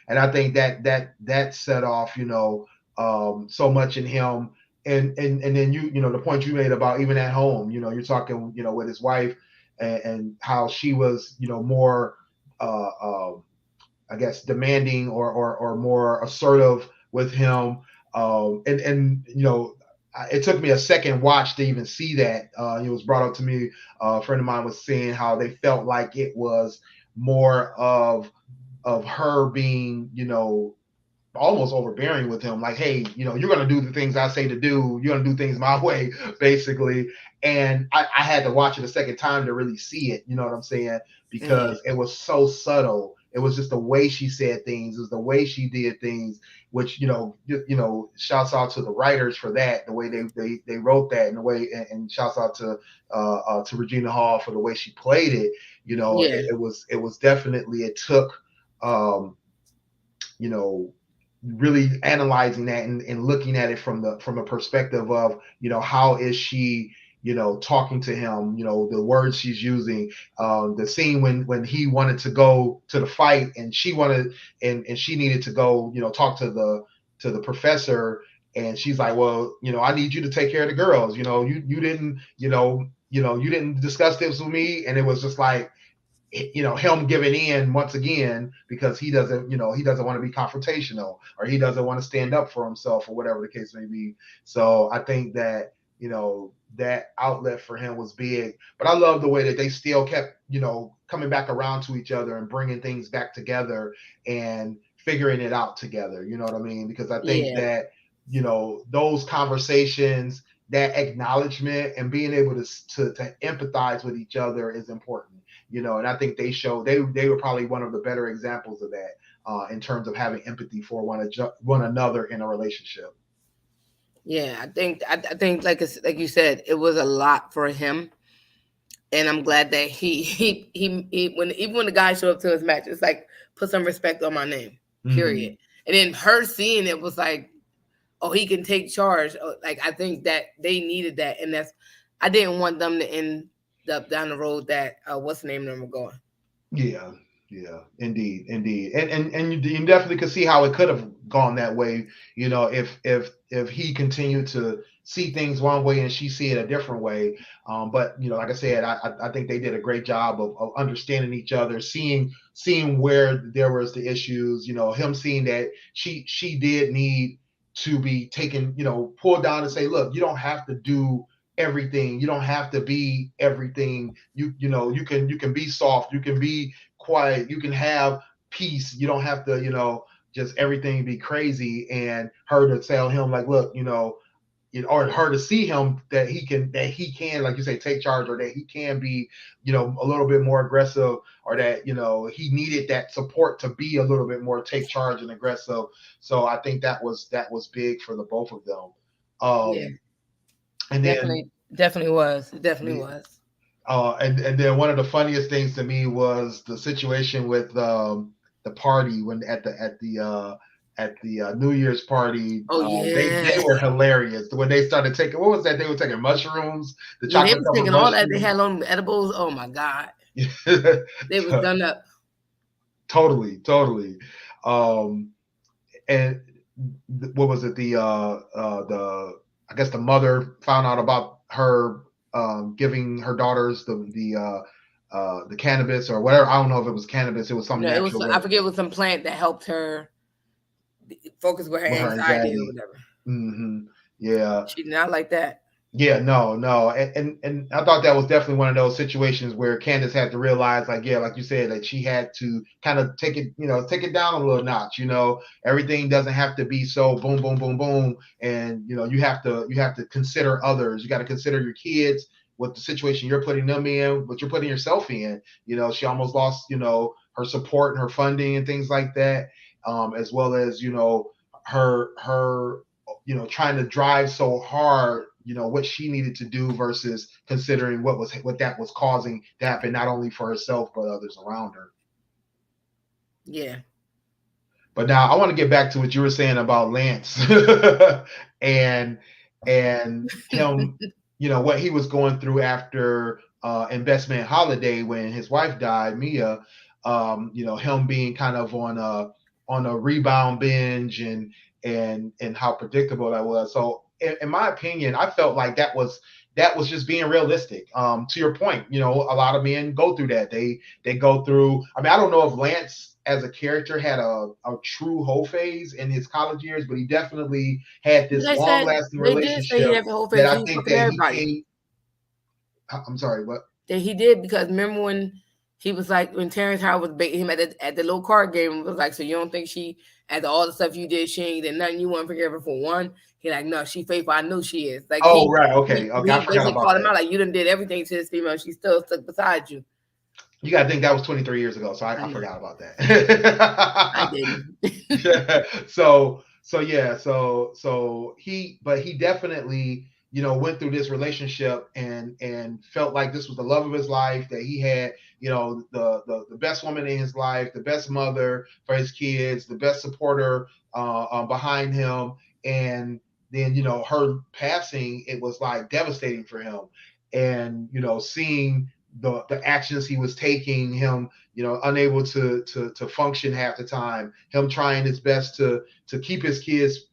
Speaker 1: And I think that set off, so much in him. And then the point you made about even at home, you're talking, with his wife, and how she was, more, uh, uh, I guess, demanding, or more assertive with him. And it took me a second watch to even see that. It was brought up to me. A friend of mine was saying how they felt like it was more of her being, almost overbearing with him. Like, hey, you're going to do the things I say to do. You're going to do things my way, basically. And I had to watch it a second time to really see it. You know what I'm saying?
Speaker 3: Yeah,
Speaker 1: Because it was so subtle. It was just the way she said things. It was the way she did things, which, shouts out to the writers for that, the way they wrote that, and the way, and shouts out to Regina Hall for the way she played it.
Speaker 3: yeah,
Speaker 1: It was definitely, it took, um, you know, really analyzing that, and looking at it from a perspective of, how is she, talking to him, the words she's using, the scene when he wanted to go to the fight, and she wanted, and she needed to go, talk to the professor, and she's like, well, I need you to take care of the girls, you didn't, you didn't discuss this with me. And it was just like, him giving in once again, because he doesn't want to be confrontational, or he doesn't want to stand up for himself, or whatever the case may be. So I think that, that outlet for him was big. But I love the way that they still kept, coming back around to each other, and bringing things back together, and figuring it out together, you know what I mean? Because I think
Speaker 3: yeah,
Speaker 1: that, those conversations, that acknowledgement, and being able to empathize with each other is important. And I think they were probably one of the better examples of that, in terms of having empathy for one another in a relationship.
Speaker 3: yeah. I think like you said, it was a lot for him, and I'm glad that he when even when the guy showed up to his match, it's like, put some respect on my name, period.
Speaker 1: Hmm.
Speaker 3: And then her seeing it was like, oh, he can take charge. Oh, like, I think that they needed that, and that's, I didn't want them to end up down the road that what's the name of them were going.
Speaker 1: Yeah, yeah, indeed, and you definitely could see how it could have gone that way. If he continued to see things one way, and she see it a different way. But like I said, I think they did a great job of understanding each other, seeing where there was the issues. Him seeing that she did need to be taken, pulled down, and say, look, you don't have to do everything. You don't have to be everything. You can be soft. You can be quiet. You can have peace. You don't have to, just everything be crazy. And her to tell him, like, look, or her to see him, that he can, like you say, take charge, or that he can be, a little bit more aggressive, or that, he needed that support to be a little bit more take charge and aggressive. So I think that was big for the both of them.
Speaker 3: Yeah,
Speaker 1: And then
Speaker 3: definitely was. It definitely
Speaker 1: the
Speaker 3: was.
Speaker 1: and then one of the funniest things to me was the situation with, the party, when at the New Year's party.
Speaker 3: Oh
Speaker 1: They
Speaker 3: yeah,
Speaker 1: were hilarious when they started taking, what was that? They were taking mushrooms, the
Speaker 3: yeah. They
Speaker 1: chocolate
Speaker 3: was
Speaker 1: covered
Speaker 3: taking all that. They
Speaker 1: mushrooms.
Speaker 3: had on edibles. Oh my god, they was done up.
Speaker 1: Totally. Um, and what was it? The I guess the mother found out about her, giving her daughters the cannabis or whatever. I don't know if it was cannabis. It was some
Speaker 3: No, it was,
Speaker 1: natural
Speaker 3: I
Speaker 1: way
Speaker 3: forget, it was some plant that helped her focus with her
Speaker 1: with her
Speaker 3: anxiety or
Speaker 1: anxiety.
Speaker 3: whatever.
Speaker 1: Hmm. Yeah.
Speaker 3: She did not like that.
Speaker 1: Yeah, no, and I thought that was definitely one of those situations where Candace had to realize, like, yeah, like you said, that she had to kind of take it, take it down a little notch. Everything doesn't have to be so boom, boom, boom, boom, and you have to consider others. You got to consider your kids, what the situation you're putting them in, what you're putting yourself in. She almost lost, her support and her funding and things like that, as well as her trying to drive so hard, what she needed to do versus considering what that was causing to happen, not only for herself but others around her.
Speaker 3: Yeah.
Speaker 1: But now I want to get back to what you were saying about Lance and and him, what he was going through after investment holiday when his wife died, Mia. Him being kind of on a rebound binge and how predictable that was. So in my opinion, I felt like that was just being realistic. To your point, a lot of men go through that. They go through. I mean, I don't know if Lance as a character had a true whole phase in his college years, but he definitely had this
Speaker 3: They
Speaker 1: long
Speaker 3: said
Speaker 1: lasting
Speaker 3: they did say he
Speaker 1: relationship
Speaker 3: had the whole
Speaker 1: that
Speaker 3: face. He
Speaker 1: I
Speaker 3: was
Speaker 1: think
Speaker 3: fucking
Speaker 1: that he
Speaker 3: everybody.
Speaker 1: came. I'm sorry, what?
Speaker 3: That he did because remember when he was like when Terrence Howard was baiting him at the little card game and was like, so you don't think she after all the stuff you did, she ain't did nothing you want to forgive her for one? He like, no, she faithful. I know she is. Like
Speaker 1: Oh,
Speaker 3: he
Speaker 1: right.
Speaker 3: he,
Speaker 1: Okay. Okay. I
Speaker 3: he
Speaker 1: forgot
Speaker 3: basically
Speaker 1: about
Speaker 3: called him
Speaker 1: that.
Speaker 3: out like you done did everything to this female. She still stuck beside you.
Speaker 1: You got to think that was 23 years ago, so I,
Speaker 3: I
Speaker 1: I
Speaker 3: know.
Speaker 1: forgot about
Speaker 3: I
Speaker 1: that.
Speaker 3: didn't.
Speaker 1: Yeah. So yeah, but he definitely, went through this relationship and felt like this was the love of his life, that he had, the best woman in his life, the best mother for his kids, the best supporter behind him. And then, her passing, it was like devastating for him. And, seeing the actions he was taking, him, unable to function half the time, him trying his best to keep his kids,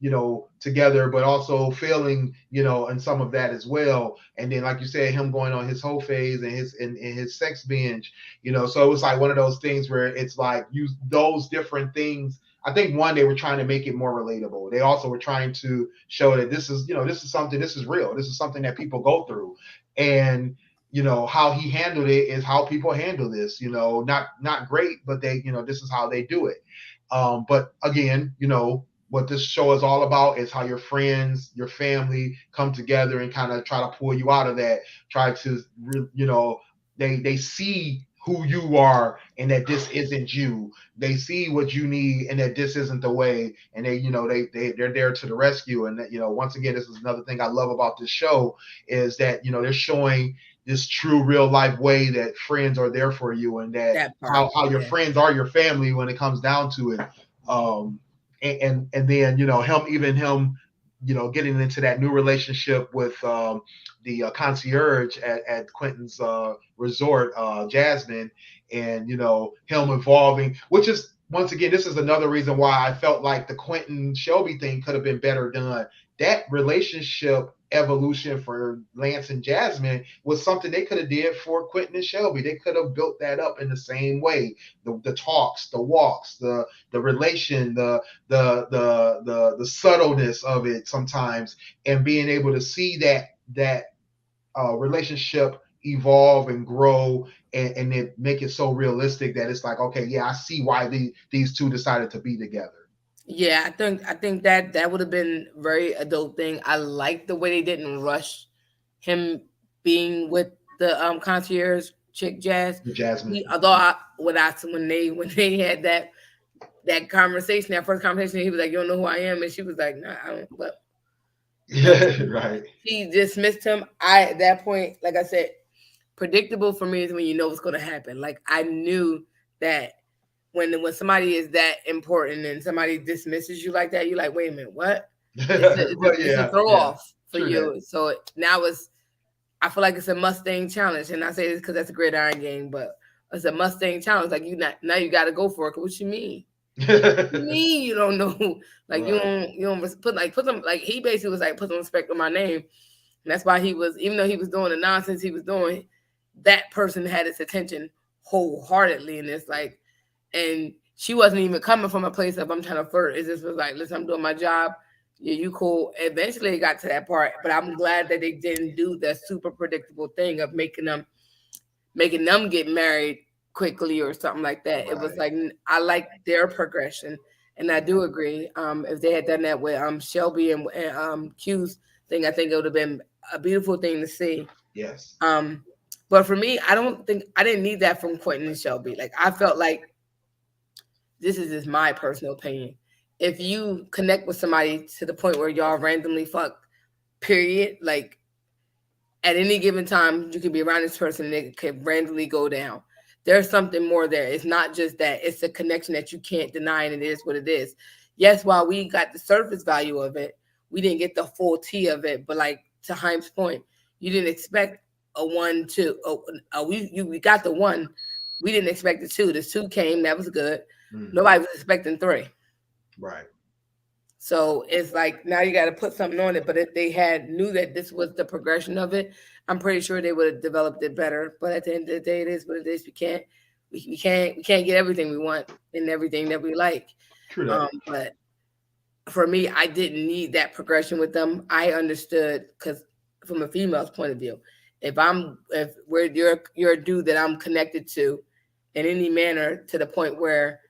Speaker 1: together, but also failing, in some of that as well. And then, like you said, him going on his whole phase and his sex binge, so it was like one of those things where it's like those different things. I think one, they were trying to make it more relatable. They also were trying to show that this is something, this is real. This is something that people go through. And how he handled it is how people handle this, not great, but they, this is how they do it. But again, what this show is all about is how your friends, your family come together and kind of try to pull you out of that, try to, they see who you are and that this isn't you. They see what you need and that this isn't the way. And they're there to the rescue. And that, once again, this is another thing I love about this show is that, they're showing this true real life way that friends are there for you, and that
Speaker 3: That part.
Speaker 1: how your
Speaker 3: Yeah.
Speaker 1: friends are your family when it comes down to it. Um, and then him getting into that new relationship with the concierge at Quentin's resort, Jasmine, and him evolving, which is, once again, this is another reason why I felt like the Quentin Shelby thing could have been better done. That relationship evolution for Lance and Jasmine was something they could have did for Quentin and Shelby. They could have built that up in the same way. The talks, the walks, the relation, the subtleness of it sometimes, and being able to see that relationship evolve and grow, and it make it so realistic that it's like, okay, yeah, I see why these two decided to be together.
Speaker 3: Yeah, I think that would have been very adult thing. I like the way they didn't rush him being with the concierge chick Jazz.
Speaker 1: Jasmine.
Speaker 3: Although when they had that conversation, that first conversation, he was like, "You don't know who I am," and she was like, "Nah, I don't." But
Speaker 1: Yeah, right.
Speaker 3: he dismissed him. At that point, like I said, predictable for me is when you know what's going to happen. Like I knew that when somebody is that important and somebody dismisses you like that, you're like, wait a minute, what? It's a, it's a,
Speaker 1: But
Speaker 3: it's a
Speaker 1: yeah,
Speaker 3: throw
Speaker 1: yeah,
Speaker 3: off for
Speaker 1: true that.
Speaker 3: you. So now I feel like it's a Mustang challenge, and I say this because that's a gridiron game, but it's a Mustang challenge. Like now you got to go for it. What you mean? You mean you don't know? Like
Speaker 1: Right.
Speaker 3: you don't put some like he basically was like put some respect on my name, and that's why he was, even though he was doing the nonsense he was doing, that person had his attention wholeheartedly, and it's like, and she wasn't even coming from a place of I'm trying to flirt. It just was like, listen, I'm doing my job. Yeah, you cool. Eventually it got to that part, but I'm glad that they didn't do the super predictable thing of making them get married quickly or something like that. It was
Speaker 1: Right.
Speaker 3: like I like their progression, and I do agree. If they had done that with Shelby and Q's thing, I think it would have been a beautiful thing to see.
Speaker 1: Yes.
Speaker 3: Um, but for me, I don't think I didn't need that from Quentin and Shelby. Like I felt like this is just my personal opinion. If you connect with somebody to the point where y'all randomly fuck, period, like at any given time you can be around this person and it could randomly go down. There's something more there. It's not just that, it's a connection that you can't deny, and it is what it is. Yes, while we got the surface value of it, we didn't get the full tea of it. But like to Haim's point, you didn't expect a one two we got the one. We didn't expect the two. The two came, that was good.
Speaker 1: Hmm.
Speaker 3: Nobody was expecting three.
Speaker 1: Right.
Speaker 3: So it's like now you got to put something on it. But if they had knew that this was the progression of it, I'm pretty sure they would have developed it better. But at the end of the day, it is what it is. We can't get everything we want and everything that we like.
Speaker 1: True that.
Speaker 3: But for me, I didn't need that progression with them. I understood because from a female's point of view, if we're you're a dude that I'm connected to in any manner to the point where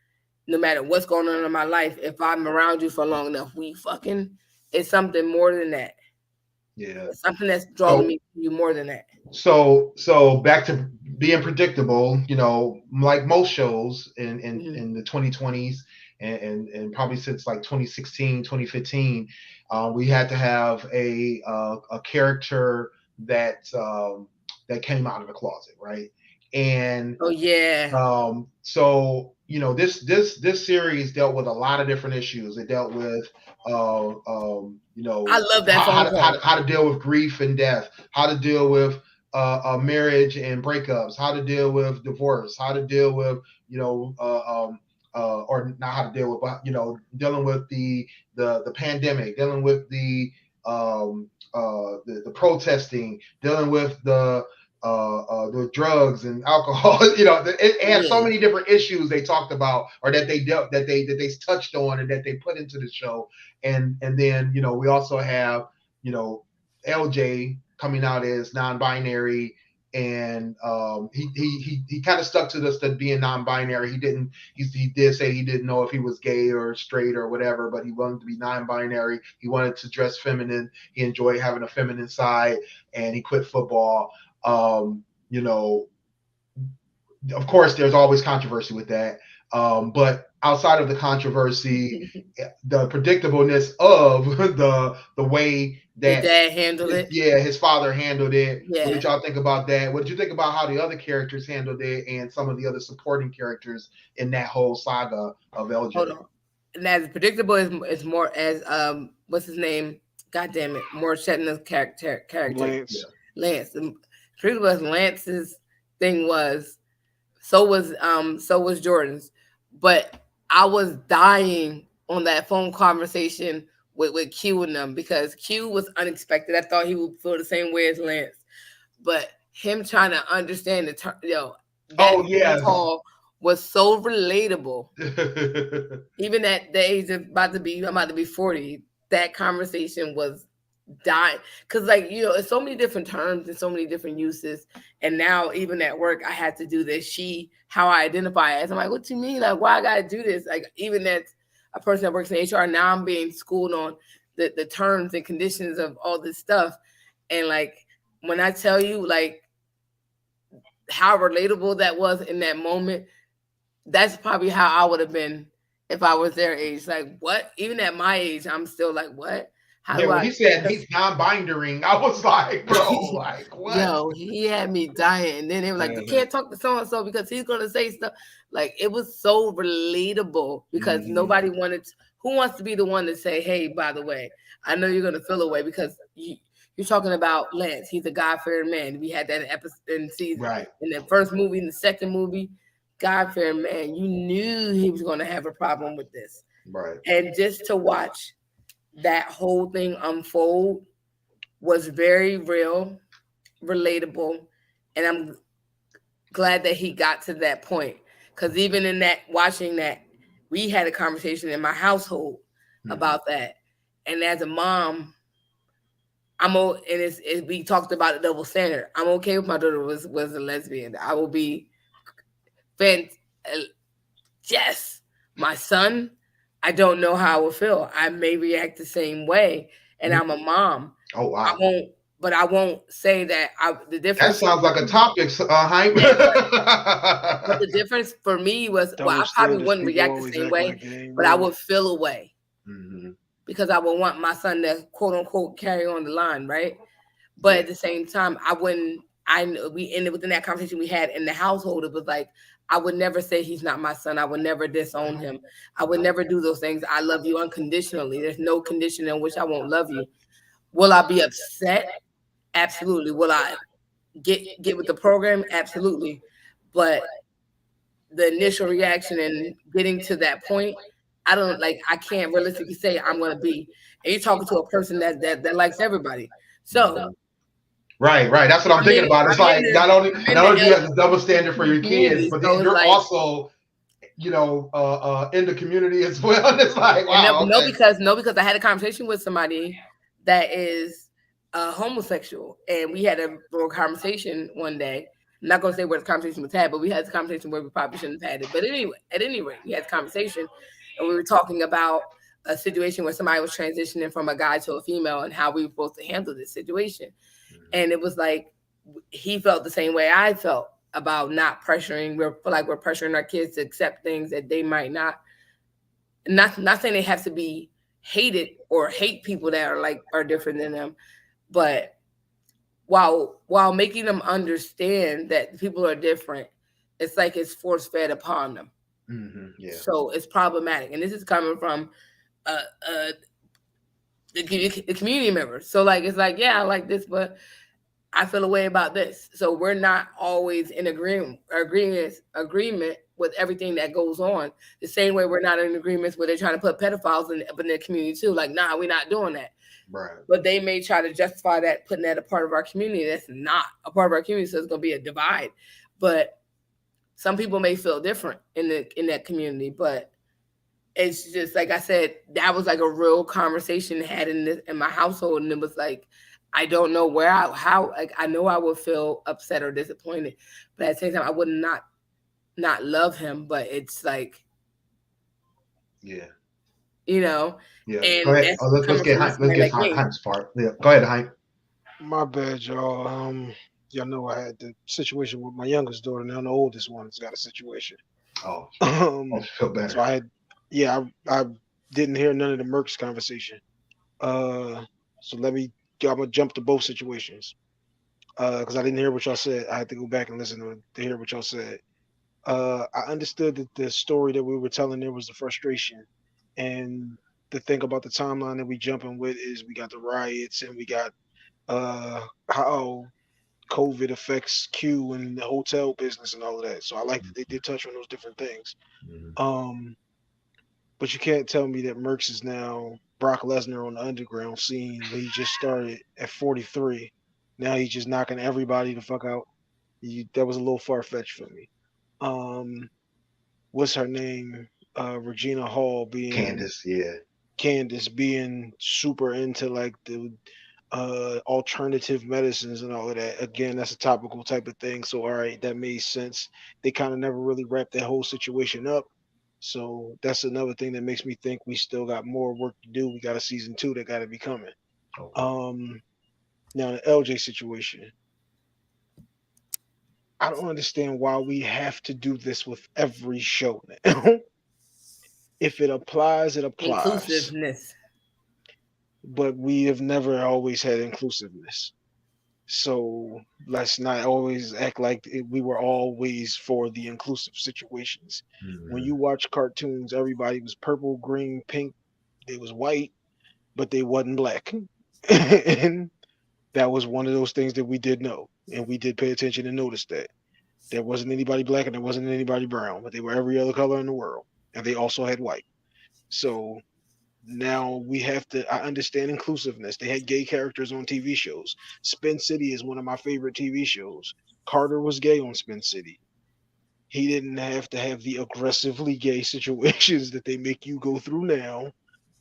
Speaker 3: no matter what's going on in my life, if I'm around you for long enough, we fucking it's something more than that.
Speaker 1: Yeah.
Speaker 3: It's something that's drawing
Speaker 1: So
Speaker 3: me to you more than that.
Speaker 1: so back to being predictable, like most shows
Speaker 3: Mhm.
Speaker 1: in the 2020s and probably since like 2016, 2015, we had to have a character that came out of the closet, right? And
Speaker 3: Oh yeah,
Speaker 1: this series dealt with a lot of different issues. It dealt with
Speaker 3: I love that
Speaker 1: how,
Speaker 3: phone call.
Speaker 1: how to deal with grief and death, how to deal with marriage and breakups, how to deal with divorce, how to deal with or not how to deal with, but dealing with the pandemic, dealing with the protesting, dealing with the drugs and alcohol. It had so
Speaker 3: Yeah,
Speaker 1: many different issues they talked about, or that they dealt that they touched on, and that they put into the show. And then we also have you know LJ coming out as non-binary, and he kind of stuck to this to being non-binary. He did say he didn't know if he was gay or straight or whatever, but he wanted to be non-binary. He wanted to dress feminine. He enjoyed having a feminine side, and he quit football. um, you know, of course, there's always controversy with that. But outside of the controversy, the predictableness of the way
Speaker 3: the
Speaker 1: that
Speaker 3: dad handled it.
Speaker 1: his father handled it. What did
Speaker 3: Yeah,
Speaker 1: y'all think about that? What did you think about how the other characters handled it, and some of the other supporting characters in that whole saga of LJ?
Speaker 3: hold on. And as predictable as more as what's his name? God damn it, more Shetland's character
Speaker 2: Lance.
Speaker 3: Lance. Predictable as Lance's thing was, so was Jordan's. But I was dying on that phone conversation with Q and them because Q was unexpected. I thought he would feel the same way as Lance, but him trying to understand that
Speaker 1: Oh
Speaker 3: phone
Speaker 1: yes.
Speaker 3: call was so relatable. Even at the age of I'm about to be 40, that conversation was dying. Because like, it's so many different terms and so many different uses. And now even at work, I had to do this. How I identify as. I'm like, what you mean? Like, why I gotta do this? Like, even as a person that works in HR, now I'm being schooled on the terms and conditions of all this stuff. And like, when I tell you like how relatable that was in that moment, that's probably how I would have been if I was their age. Like, what? Even at my age, I'm still like, what? How
Speaker 1: Yeah,
Speaker 3: do
Speaker 1: when
Speaker 3: I?
Speaker 1: he said
Speaker 3: Because
Speaker 1: he's non-bindering, I was like, bro, like what?
Speaker 3: yo, he had me dying. And then they were like, you
Speaker 1: Mhm.
Speaker 3: can't talk to so and so because he's gonna say stuff. Like, it was so relatable because
Speaker 1: Mhm.
Speaker 3: nobody wanted. Who wants to be the one to say, hey, by the way, I know you're gonna feel away because you're talking about Lance. He's a God-fearing man. We had that in episode in season
Speaker 1: Right,
Speaker 3: in the first movie, in the second movie. God-fearing man. You knew he was gonna have a problem with this,
Speaker 1: right.
Speaker 3: and just to watch that whole thing unfold was very real, relatable, and I'm glad that he got to that point. Because even in that, watching that, we had a conversation in my household
Speaker 1: Mhm.
Speaker 3: about that, And as a mom, and we talked about the double standard. I'm okay if my daughter was a lesbian. I will be fan. Yes, my son. I don't know how I will feel. I may react the same way, and
Speaker 1: Mhm.
Speaker 3: I'm a mom.
Speaker 1: Oh
Speaker 3: I
Speaker 1: wow,
Speaker 3: won't, but I won't say that. The
Speaker 1: that
Speaker 3: difference for
Speaker 1: sounds like a
Speaker 3: me,
Speaker 1: topic, Hype.
Speaker 3: yeah, but the difference for me was, well,
Speaker 2: Double
Speaker 3: I probably
Speaker 2: standards.
Speaker 3: wouldn't
Speaker 2: People
Speaker 3: react the
Speaker 2: always
Speaker 3: same
Speaker 2: act
Speaker 3: way,
Speaker 2: like it ain't
Speaker 3: but I
Speaker 2: real.
Speaker 3: would feel a way
Speaker 1: Mhm.
Speaker 3: because I would want my son to quote unquote carry on the line, right? But
Speaker 1: Yeah.
Speaker 3: at the same time, I wouldn't. We ended within that conversation we had in the household. It was like I would never say he's not my son. I would never disown him. I would never do those things. I love you unconditionally. There's no condition in which I won't love you. Will I be upset? Absolutely. Will I get with the program? Absolutely. But the initial reaction and getting to that point, I don't like. I can't realistically say I'm going to be. And you're talking to a person that likes everybody. So
Speaker 1: Mhm. Right, right. That's what I'm thinking about. It's like
Speaker 3: I'm in
Speaker 1: not
Speaker 3: the
Speaker 1: only do you have the double standard for
Speaker 3: LGBT
Speaker 1: your kids,
Speaker 3: community,
Speaker 1: but then
Speaker 3: so it's
Speaker 1: you're
Speaker 3: like,
Speaker 1: also, in the community as well. And it's like,
Speaker 3: and
Speaker 1: wow, okay.
Speaker 3: no, because I had a conversation with somebody that is homosexual, and we had a little conversation one day. I'm not gonna say where the conversation was had, but we had this conversation where we probably shouldn't have had it. But anyway, at any rate, we had the conversation, and we were talking about a situation where somebody was transitioning from a guy to a female and how we were supposed to handle this situation. And it was like he felt the same way I felt about not pressuring. We're pressuring our kids to accept things that they might not saying they have to be hated or hate people that are different than them, but while making them understand that people are different, it's like it's force fed upon them.
Speaker 1: Yeah.
Speaker 3: So it's problematic, and this is coming from uh, uh, the community members. So like it's like, yeah, I like this, but I feel a way about this. So we're not always in agreement with everything that goes on. The same way we're not in agreements where they're trying to put pedophiles up in their community too. Like, nah, we're not doing that.
Speaker 1: Right.
Speaker 3: But they may try to justify that, putting that a part of our community. That's not a part of our community, so it's gonna be a divide. But some people may feel different in that community. But it's just like I said, that was like a real conversation had in my household, and it was like I don't know how like I know I would feel upset or disappointed, but at the same time I would not love him. But it's like,
Speaker 1: Yeah.
Speaker 3: you know,
Speaker 1: Yeah. Go
Speaker 3: and
Speaker 1: ahead.
Speaker 3: that's
Speaker 1: Let's
Speaker 3: coming
Speaker 1: get
Speaker 3: from
Speaker 1: Hype. Let's
Speaker 3: somebody
Speaker 1: get
Speaker 3: like me.
Speaker 1: Hype's part. Yeah. Go ahead, Hype.
Speaker 2: My bad, y'all. Y'all know I had the situation with my youngest daughter. Now the oldest one's got a situation.
Speaker 1: Oh, I
Speaker 2: Um,
Speaker 1: feel
Speaker 2: so
Speaker 1: better.
Speaker 2: I had, yeah, I didn't hear none of the Mercs conversation. Uh, so I'm gonna jump to both situations. Because I didn't hear what y'all said. I had to go back and listen to hear what y'all said. I understood that the story that we were telling there was the frustration, and the thing about the timeline that we jumping with is we got the riots and we got how COVID affects Q and the hotel business and all of that. So I like that they did touch on those different things.
Speaker 1: Mhm.
Speaker 2: Um, but you can't tell me that Merckx is now Brock Lesnar on the underground scene where he just started at 43. Now he's just knocking everybody the fuck out. That was a little far fetched for me. Um, what's her name? Regina Hall being
Speaker 1: Candace, yeah.
Speaker 2: Candace being super into like the alternative medicines and all of that. Again, that's a topical type of thing. So all right, that made sense. They kind of never really wrapped that whole situation up. So that's another thing that makes me think we still got more work to do. We got a season two that got to be coming.
Speaker 1: Okay.
Speaker 2: Um, Now the LJ situation, I don't understand why we have to do this with every show now. If it applies, it applies.
Speaker 3: Inclusiveness.
Speaker 2: But we have never always had inclusiveness. So let's not always act like we were always for the inclusive situations. When
Speaker 1: Mhm.
Speaker 2: you watch cartoons, everybody was purple, green, pink. They was white, but they wasn't black. And that was one of those things that we did know, and we did pay attention and notice that there wasn't anybody black and there wasn't anybody brown, but they were every other color in the world, and they also had white. So now we have to. I understand inclusiveness. They had gay characters on TV shows. Spin City is one of my favorite TV shows. Carter was gay on Spin City. He didn't have to have the aggressively gay situations that they make you go through now.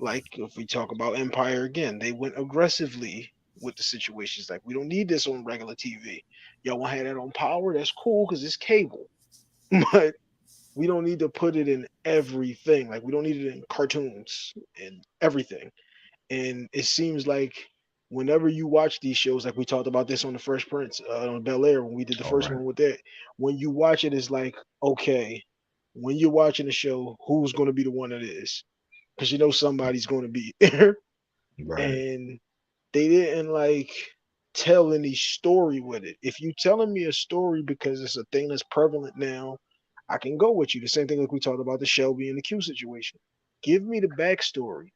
Speaker 2: Like if we talk about Empire again, they went aggressively with the situations. Like we don't need this on regular TV. Y'all want to have that on Power? That's cool because it's cable. But we don't need to put it in everything. Like we don't need it in cartoons and everything. And it seems like whenever you watch these shows, like we talked about this on the Fresh Prince on Bel Air when we did the
Speaker 1: All
Speaker 2: first
Speaker 1: right.
Speaker 2: one with that, when you watch it, it's like okay, when you're watching the show, who's going to be the one that is? Because you know somebody's going to be there,
Speaker 1: Right.
Speaker 2: and they didn't like tell any story with it. If you telling me a story because it's a thing that's prevalent now, I can go with you. The same thing like we talked about the Shelby and the Q situation. Give me the backstory.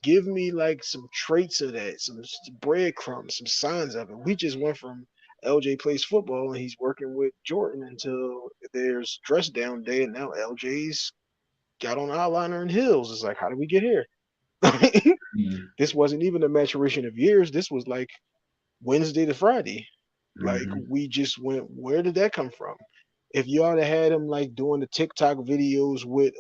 Speaker 2: Give me like some traits of that, some breadcrumbs, some signs of it. We just went from LJ plays football and he's working with Jordan until there's dress down day, and now LJ's got on eyeliner and heels. It's like, how did we get here? This wasn't even a maturation of years. This was like Wednesday to Friday. Like
Speaker 1: Mm-hmm.
Speaker 2: we just went, where did that come from? If y'all had him like doing the TikTok videos with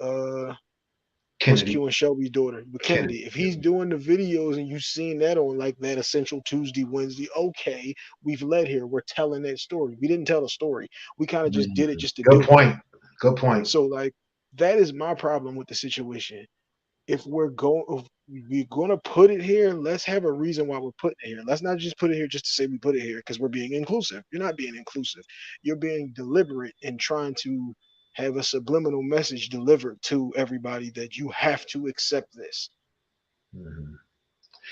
Speaker 2: what's
Speaker 1: Kennedy.
Speaker 2: Q and Shelby's daughter, with
Speaker 1: Kennedy.
Speaker 2: Kennedy, if he's doing the videos and you've seen that on like that Essential Tuesday, Wednesday, okay, we've led here. We're telling that story. We didn't tell the story. We kind of just did it
Speaker 1: Mhm.
Speaker 2: just to
Speaker 1: Good
Speaker 2: do it.
Speaker 1: point. Good point.
Speaker 2: So like that is my problem with the situation. If we're going to put it here, let's have a reason why we're putting it here. Let's not just put it here just to say we put it here because we're being inclusive. You're not being inclusive. You're being deliberate in trying to have a subliminal message delivered to everybody that you have to accept this.
Speaker 1: Mhm.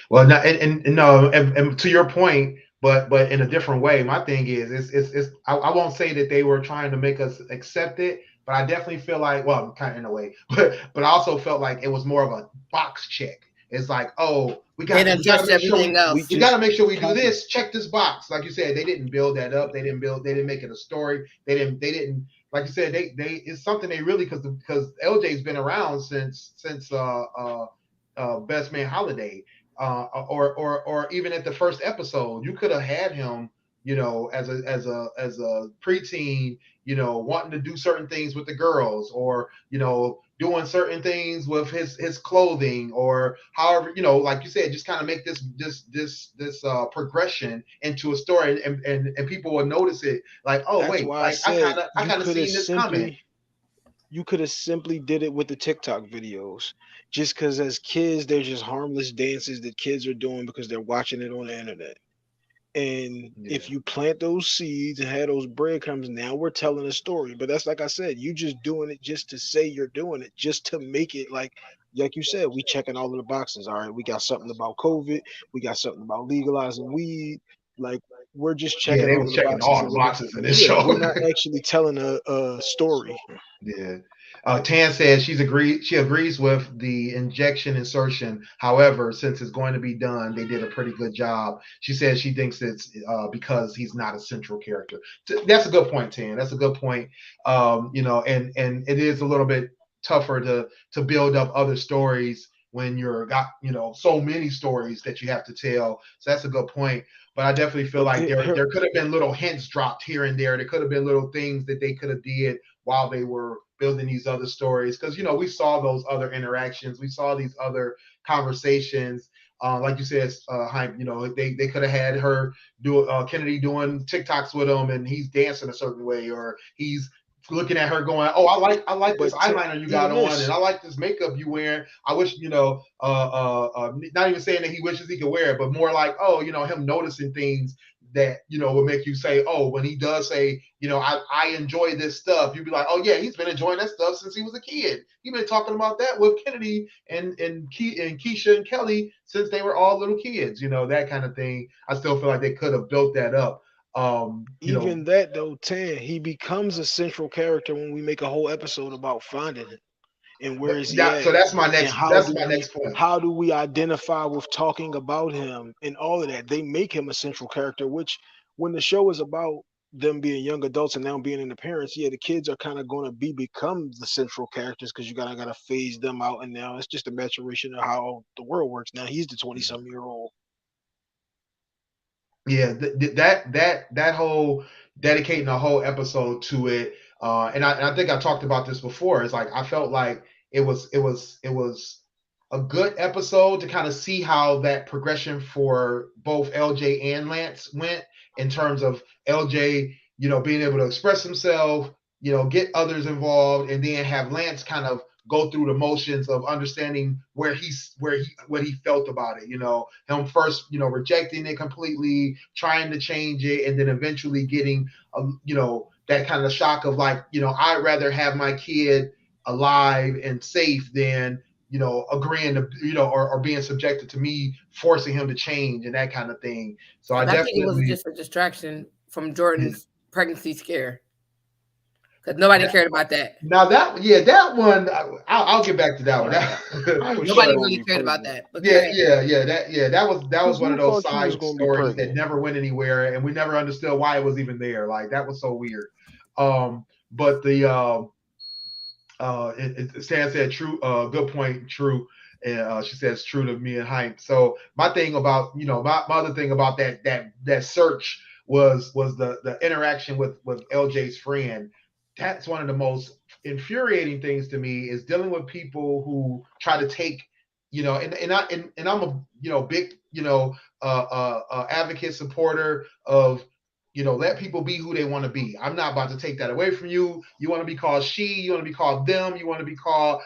Speaker 1: Well, no, and no, and to your point, but in a different way. My thing is, I won't say that they were trying to make us accept it, but I definitely feel like, well, kind of in a way, but I also felt like it was more of a box check. It's like, oh,
Speaker 3: They done
Speaker 1: we got to
Speaker 3: touched
Speaker 1: make sure
Speaker 3: everything
Speaker 2: We
Speaker 1: we got
Speaker 3: else.
Speaker 1: to
Speaker 2: just
Speaker 1: make sure we do
Speaker 2: kind of
Speaker 1: this. Check this box. Like you said, they didn't build that up. They didn't make it a story. They didn't like you said, they it's something they really because LJ's been around since Best Man Holiday, or even at the first episode, you could have had him, as a preteen, wanting to do certain things with the girls, or doing certain things with his clothing, or however, like you said, just kind of make this progression into a story, and people will notice it, like, oh
Speaker 2: that's
Speaker 1: wait,
Speaker 2: why I
Speaker 1: like
Speaker 2: said
Speaker 1: I kind of seen this coming.
Speaker 2: you could have simply did it with the TikTok videos. Just because as kids, they're just harmless dances that kids are doing because they're watching it on the internet. And
Speaker 1: Yeah.
Speaker 2: if you plant those seeds and have those breadcrumbs, now we're telling a story. But that's like I said, you just doing it just to say you're doing it, just to make it like you said, we checking all of the boxes. All right, we got something about COVID, we got something about legalizing weed. Like we're just
Speaker 1: Yeah,
Speaker 2: checking
Speaker 1: they
Speaker 2: all
Speaker 1: was
Speaker 2: of the
Speaker 1: checking
Speaker 2: boxes,
Speaker 1: all
Speaker 2: and
Speaker 1: the
Speaker 2: we're not.
Speaker 1: boxes in this
Speaker 2: Yeah,
Speaker 1: show.
Speaker 2: we're not actually telling a story.
Speaker 1: Yeah. Tan says she agrees with the insertion. However, since it's going to be done, they did a pretty good job. She says she thinks it's because he's not a central character. That's a good point, Tan. That's a good point. And it is a little bit tougher to build up other stories when you're got so many stories that you have to tell. So that's a good point. But I definitely feel
Speaker 2: But
Speaker 1: like
Speaker 2: there,
Speaker 1: there could have been little hints dropped here and there. There could have been little things that they could have did while they were building these other stories, because we saw those other interactions, we saw these other conversations, like you said, Hype, they could have had her do Kennedy doing TikToks with him, and he's dancing a certain way, or he's looking at her going, oh, I like this
Speaker 2: but
Speaker 1: eyeliner you got
Speaker 2: even
Speaker 1: on, and
Speaker 2: this,
Speaker 1: I like this makeup you wearing. I wish, not even saying that he wishes he could wear it, but more like, oh, him noticing things that will make you say, oh, when he does say, I enjoy this stuff, you'd be like, oh yeah, he's been enjoying that stuff since he was a kid. He's been talking about that with Kennedy and Keisha and Kelly since they were all little kids, that kind of thing. I still feel like they could have built that up. um you know
Speaker 2: even that though, Tan, he becomes a central character when we make a whole episode about finding him and where
Speaker 1: but
Speaker 2: is he
Speaker 1: that
Speaker 2: at,
Speaker 1: so that's my
Speaker 2: and
Speaker 1: next that's my next point.
Speaker 2: how do we identify with talking about him and all of that. They make him a central character, which when the show is about them being young adults and now being in the parents, yeah, the kids are kind of going to become the central characters because you gotta phase them out, and now it's just a maturation of how the world works. Now he's the 20-some year old.
Speaker 1: Yeah, that whole dedicating a whole episode to it, and I think I talked about this before. It's like I felt like it was a good episode to kind of see how that progression for both LJ and Lance went in terms of LJ, being able to express himself, get others involved, and then have Lance kind of go through the motions of understanding where he what he felt about it. Him first, rejecting it completely, trying to change it, and then eventually getting, that kind of shock of like, I'd rather have my kid alive and safe than agreeing to, or being subjected to me forcing him to change and that kind of thing. So I
Speaker 3: But I think it was
Speaker 1: definitely,
Speaker 3: just a distraction from Jordan's pregnancy scare because nobody cared about that.
Speaker 1: now that, yeah, that one, I'll get back to that one.
Speaker 2: Nah, I was
Speaker 1: But
Speaker 3: Nobody
Speaker 2: gonna
Speaker 3: really
Speaker 2: be
Speaker 3: cared about
Speaker 2: pregnant.
Speaker 3: that. But go
Speaker 1: yeah,
Speaker 3: ahead.
Speaker 1: that was
Speaker 2: Cause
Speaker 1: one of
Speaker 2: who
Speaker 1: those
Speaker 2: thought you was
Speaker 1: side
Speaker 2: gonna be
Speaker 1: stories that
Speaker 2: pregnant?
Speaker 1: never went anywhere, and we never understood why it was even there. Like that was so weird. But the Stan said true, good point, true. And she says true to me and Hype. So my thing about, my other thing about that search was the interaction with LJ's friend. That's one of the most infuriating things to me is dealing with people who try to take, and I'm a, big, advocate supporter of, let people be who they want to be. I'm not about to take that away from you. You want to be called she, you want to be called them, you want to be called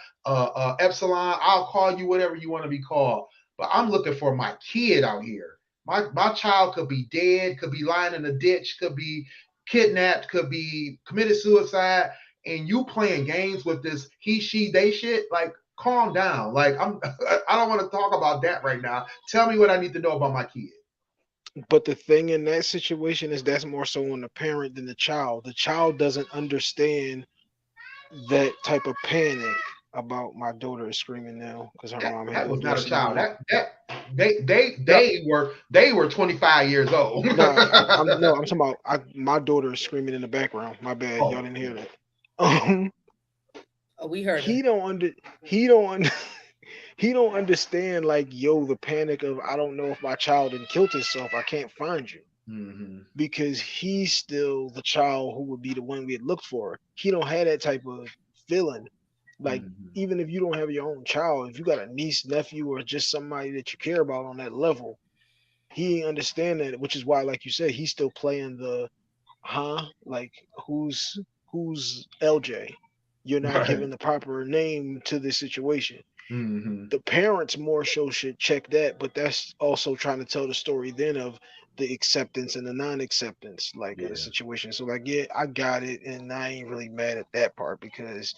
Speaker 1: epsilon. I'll call you whatever you want to be called. But I'm looking for my kid out here. My child could be dead, could be lying in a ditch, could be kidnapped, could be committed suicide, and you playing games with this he, she, they shit. Like, calm down. Like, I don't want to talk about that right now. Tell me what I need to know about my kid.
Speaker 2: But the thing in that situation is that's more so on the parent than the child. The child doesn't understand that type of panic about my daughter is screaming now because her mom had
Speaker 1: That
Speaker 2: to
Speaker 1: was not a
Speaker 2: address
Speaker 1: child.
Speaker 2: somebody.
Speaker 1: That they
Speaker 2: Yeah,
Speaker 1: they were 25 years old.
Speaker 2: nah, I'm no, I'm talking about my daughter is screaming in the background. My bad, y'all
Speaker 1: Oh,
Speaker 2: didn't hear
Speaker 1: yeah.
Speaker 2: that.
Speaker 1: Oh,
Speaker 2: Um,
Speaker 3: Oh, we heard
Speaker 2: he
Speaker 3: her.
Speaker 2: don't under he don't under, he don't understand like yo the panic of I don't know if my child had killed himself. I can't find you
Speaker 1: mm-hmm.
Speaker 2: because he's still the child who would be the one we had looked for. He don't have that type of feeling. Like
Speaker 1: Mm-hmm.
Speaker 2: even if you don't have your own child, if you got a niece, nephew, or just somebody that you care about on that level, he ain't understand that. Which is why, like you said, he's still playing the like who's LJ. You're not
Speaker 1: Right.
Speaker 2: giving the proper name to this situation.
Speaker 1: Mm-hmm.
Speaker 2: The parents more so should check that, but that's also trying to tell the story then of the acceptance and the non-acceptance like of the
Speaker 1: Yeah.
Speaker 2: situation. So like yeah, I got it and I ain't really mad at that part because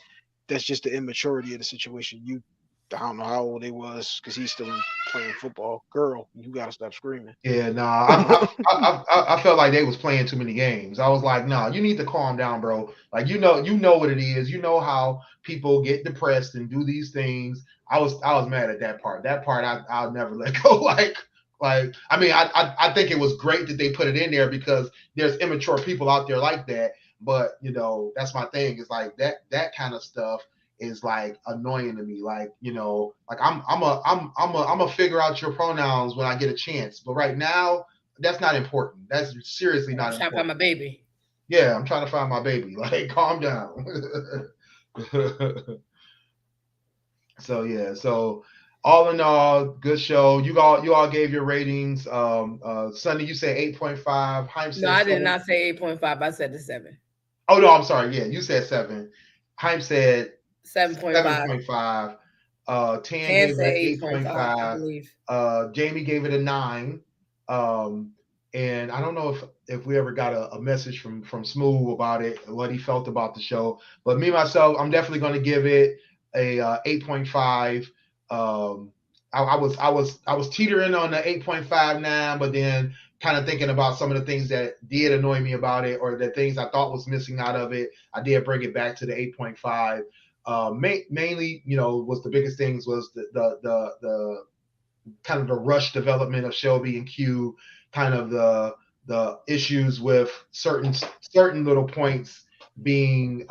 Speaker 2: that's just the immaturity of the situation. You I don't know how old they was because he's still playing football. Girl, you gotta stop screaming.
Speaker 1: Yeah, nah, I felt like they was playing too many games. I was like, nah, you need to calm down, bro. Like, you know what it is. You know how people get depressed and do these things. I was mad at that part. That part I'll never let go. Like I mean, I think it was great that they put it in there because there's immature people out there like that. But that's my thing. Is like that kind of stuff is like annoying to me. Like, like I'm a figure out your pronouns when I get a chance. But right now, that's not important. That's seriously
Speaker 3: I'm
Speaker 1: not
Speaker 3: trying to find my
Speaker 1: important.
Speaker 3: baby.
Speaker 1: Yeah, I'm trying to find my baby. Like, calm down. So yeah, so all in all, good show. You all gave your ratings. Sunny, you said 8.5. Heim
Speaker 3: No,
Speaker 1: said
Speaker 3: I did
Speaker 1: 7.
Speaker 3: not say 8.5. I said the 7.
Speaker 1: Oh no, I'm sorry. Yeah, you said 7. Heim said
Speaker 3: 7.5.
Speaker 1: 7.5. Tan
Speaker 3: Tan
Speaker 1: gave it
Speaker 3: said
Speaker 1: an
Speaker 3: 8.5, I
Speaker 1: 8.5.
Speaker 3: believe.
Speaker 1: Jamie gave it a 9. Um, and I don't know if we ever got a message from Smooth about it, what he felt about the show. But me myself, I'm definitely going to give it a 8.5. Um, I was teetering on the 8.59, but then kind of thinking about some of the things that did annoy me about it, or the things I thought was missing out of it. I did bring it back to the 8.5. Mainly, was the biggest things was the kind of the rush development of Shelby and Q, kind of the issues with certain little points being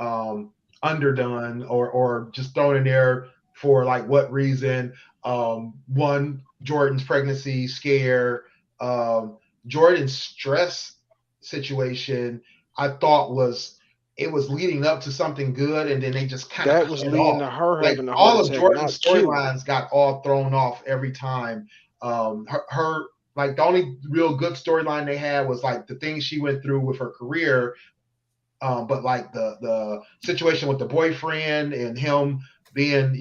Speaker 1: underdone, or just thrown in there for like what reason. One, Jordan's pregnancy scare, Jordan's stress situation, I thought was it was leading up to something good, and then they just kind of
Speaker 2: That
Speaker 1: cut
Speaker 2: was
Speaker 1: it
Speaker 2: leading
Speaker 1: off.
Speaker 2: to her
Speaker 1: Like
Speaker 2: having a heart
Speaker 1: all of
Speaker 2: attack,
Speaker 1: Jordan's
Speaker 2: not Q.
Speaker 1: storylines got all thrown off every time. Her like the only real good storyline they had was like the things she went through with her career. But like the situation with the boyfriend and him being,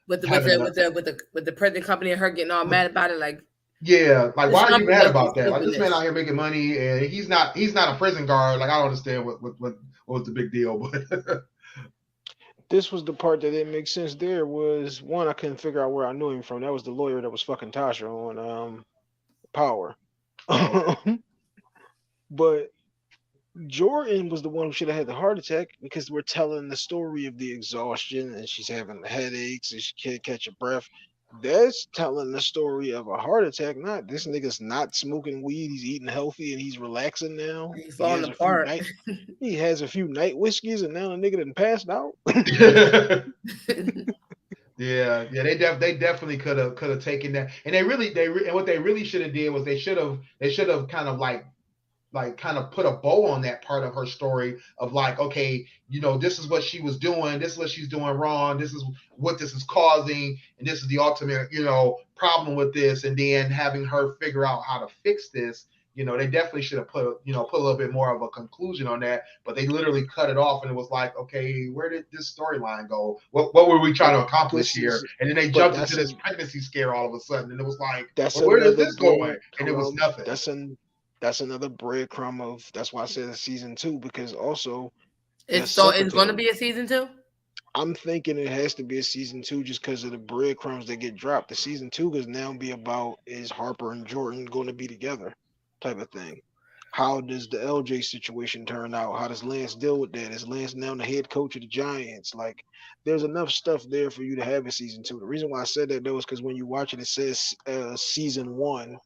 Speaker 3: with the with
Speaker 1: having
Speaker 3: the
Speaker 1: the
Speaker 3: with the with the with the present company and her getting all
Speaker 1: with
Speaker 3: mad about it, like
Speaker 1: yeah, like why
Speaker 3: just
Speaker 1: are you mad
Speaker 3: unproductive
Speaker 1: about that? Like this man out
Speaker 3: stupidness.
Speaker 1: here making money and he's not a prison guard. Like I don't understand what was the big deal, but
Speaker 2: This was the part that didn't make sense. There was one I couldn't figure out where I knew him from. That was the lawyer that was fucking Tasha on Power.
Speaker 1: oh,
Speaker 2: But Jordan was the one who should have had the heart attack because we're telling the story of the exhaustion and she's having headaches and she can't catch her breath. That's telling the story of a heart attack, not this nigga's not smoking weed, he's eating healthy and he's relaxing now.
Speaker 3: He's falling apart.
Speaker 2: He has a few night whiskeys and now the nigga done passed out.
Speaker 1: yeah. They definitely could have taken that, and and what they really should have did was they should have kind of like kind of put a bow on that part of her story of like, okay, this is what she was doing, this is what she's doing wrong, this is what this is causing, and this is the ultimate, problem with this, and then having her figure out how to fix this. They definitely should have put a little bit more of a conclusion on that, but they literally cut it off, and it was like, okay, where did this storyline go? What were we trying to accomplish
Speaker 2: This
Speaker 1: here?
Speaker 2: is
Speaker 1: And then they
Speaker 2: but
Speaker 1: jumped into
Speaker 2: that's
Speaker 1: this
Speaker 2: a
Speaker 1: pregnancy scare all of a sudden, and it was like,
Speaker 2: that's
Speaker 1: well, where is
Speaker 2: another
Speaker 1: this going? And it was
Speaker 2: breadcrumb.
Speaker 1: nothing.
Speaker 2: That's another breadcrumb of that's why I said season two, because also the
Speaker 3: It's going to
Speaker 2: secretary.
Speaker 3: be a season two.
Speaker 2: I'm thinking it has to be a season two just because of the breadcrumbs that get dropped. The season two is now be about is Harper and Jordan going to be together, type of thing. How does the LJ situation turn out? How does Lance deal with that? Is Lance now the head coach of the Giants? Like, there's enough stuff there for you to have in season two. The reason why I said that though is because when you watch it, it says season one,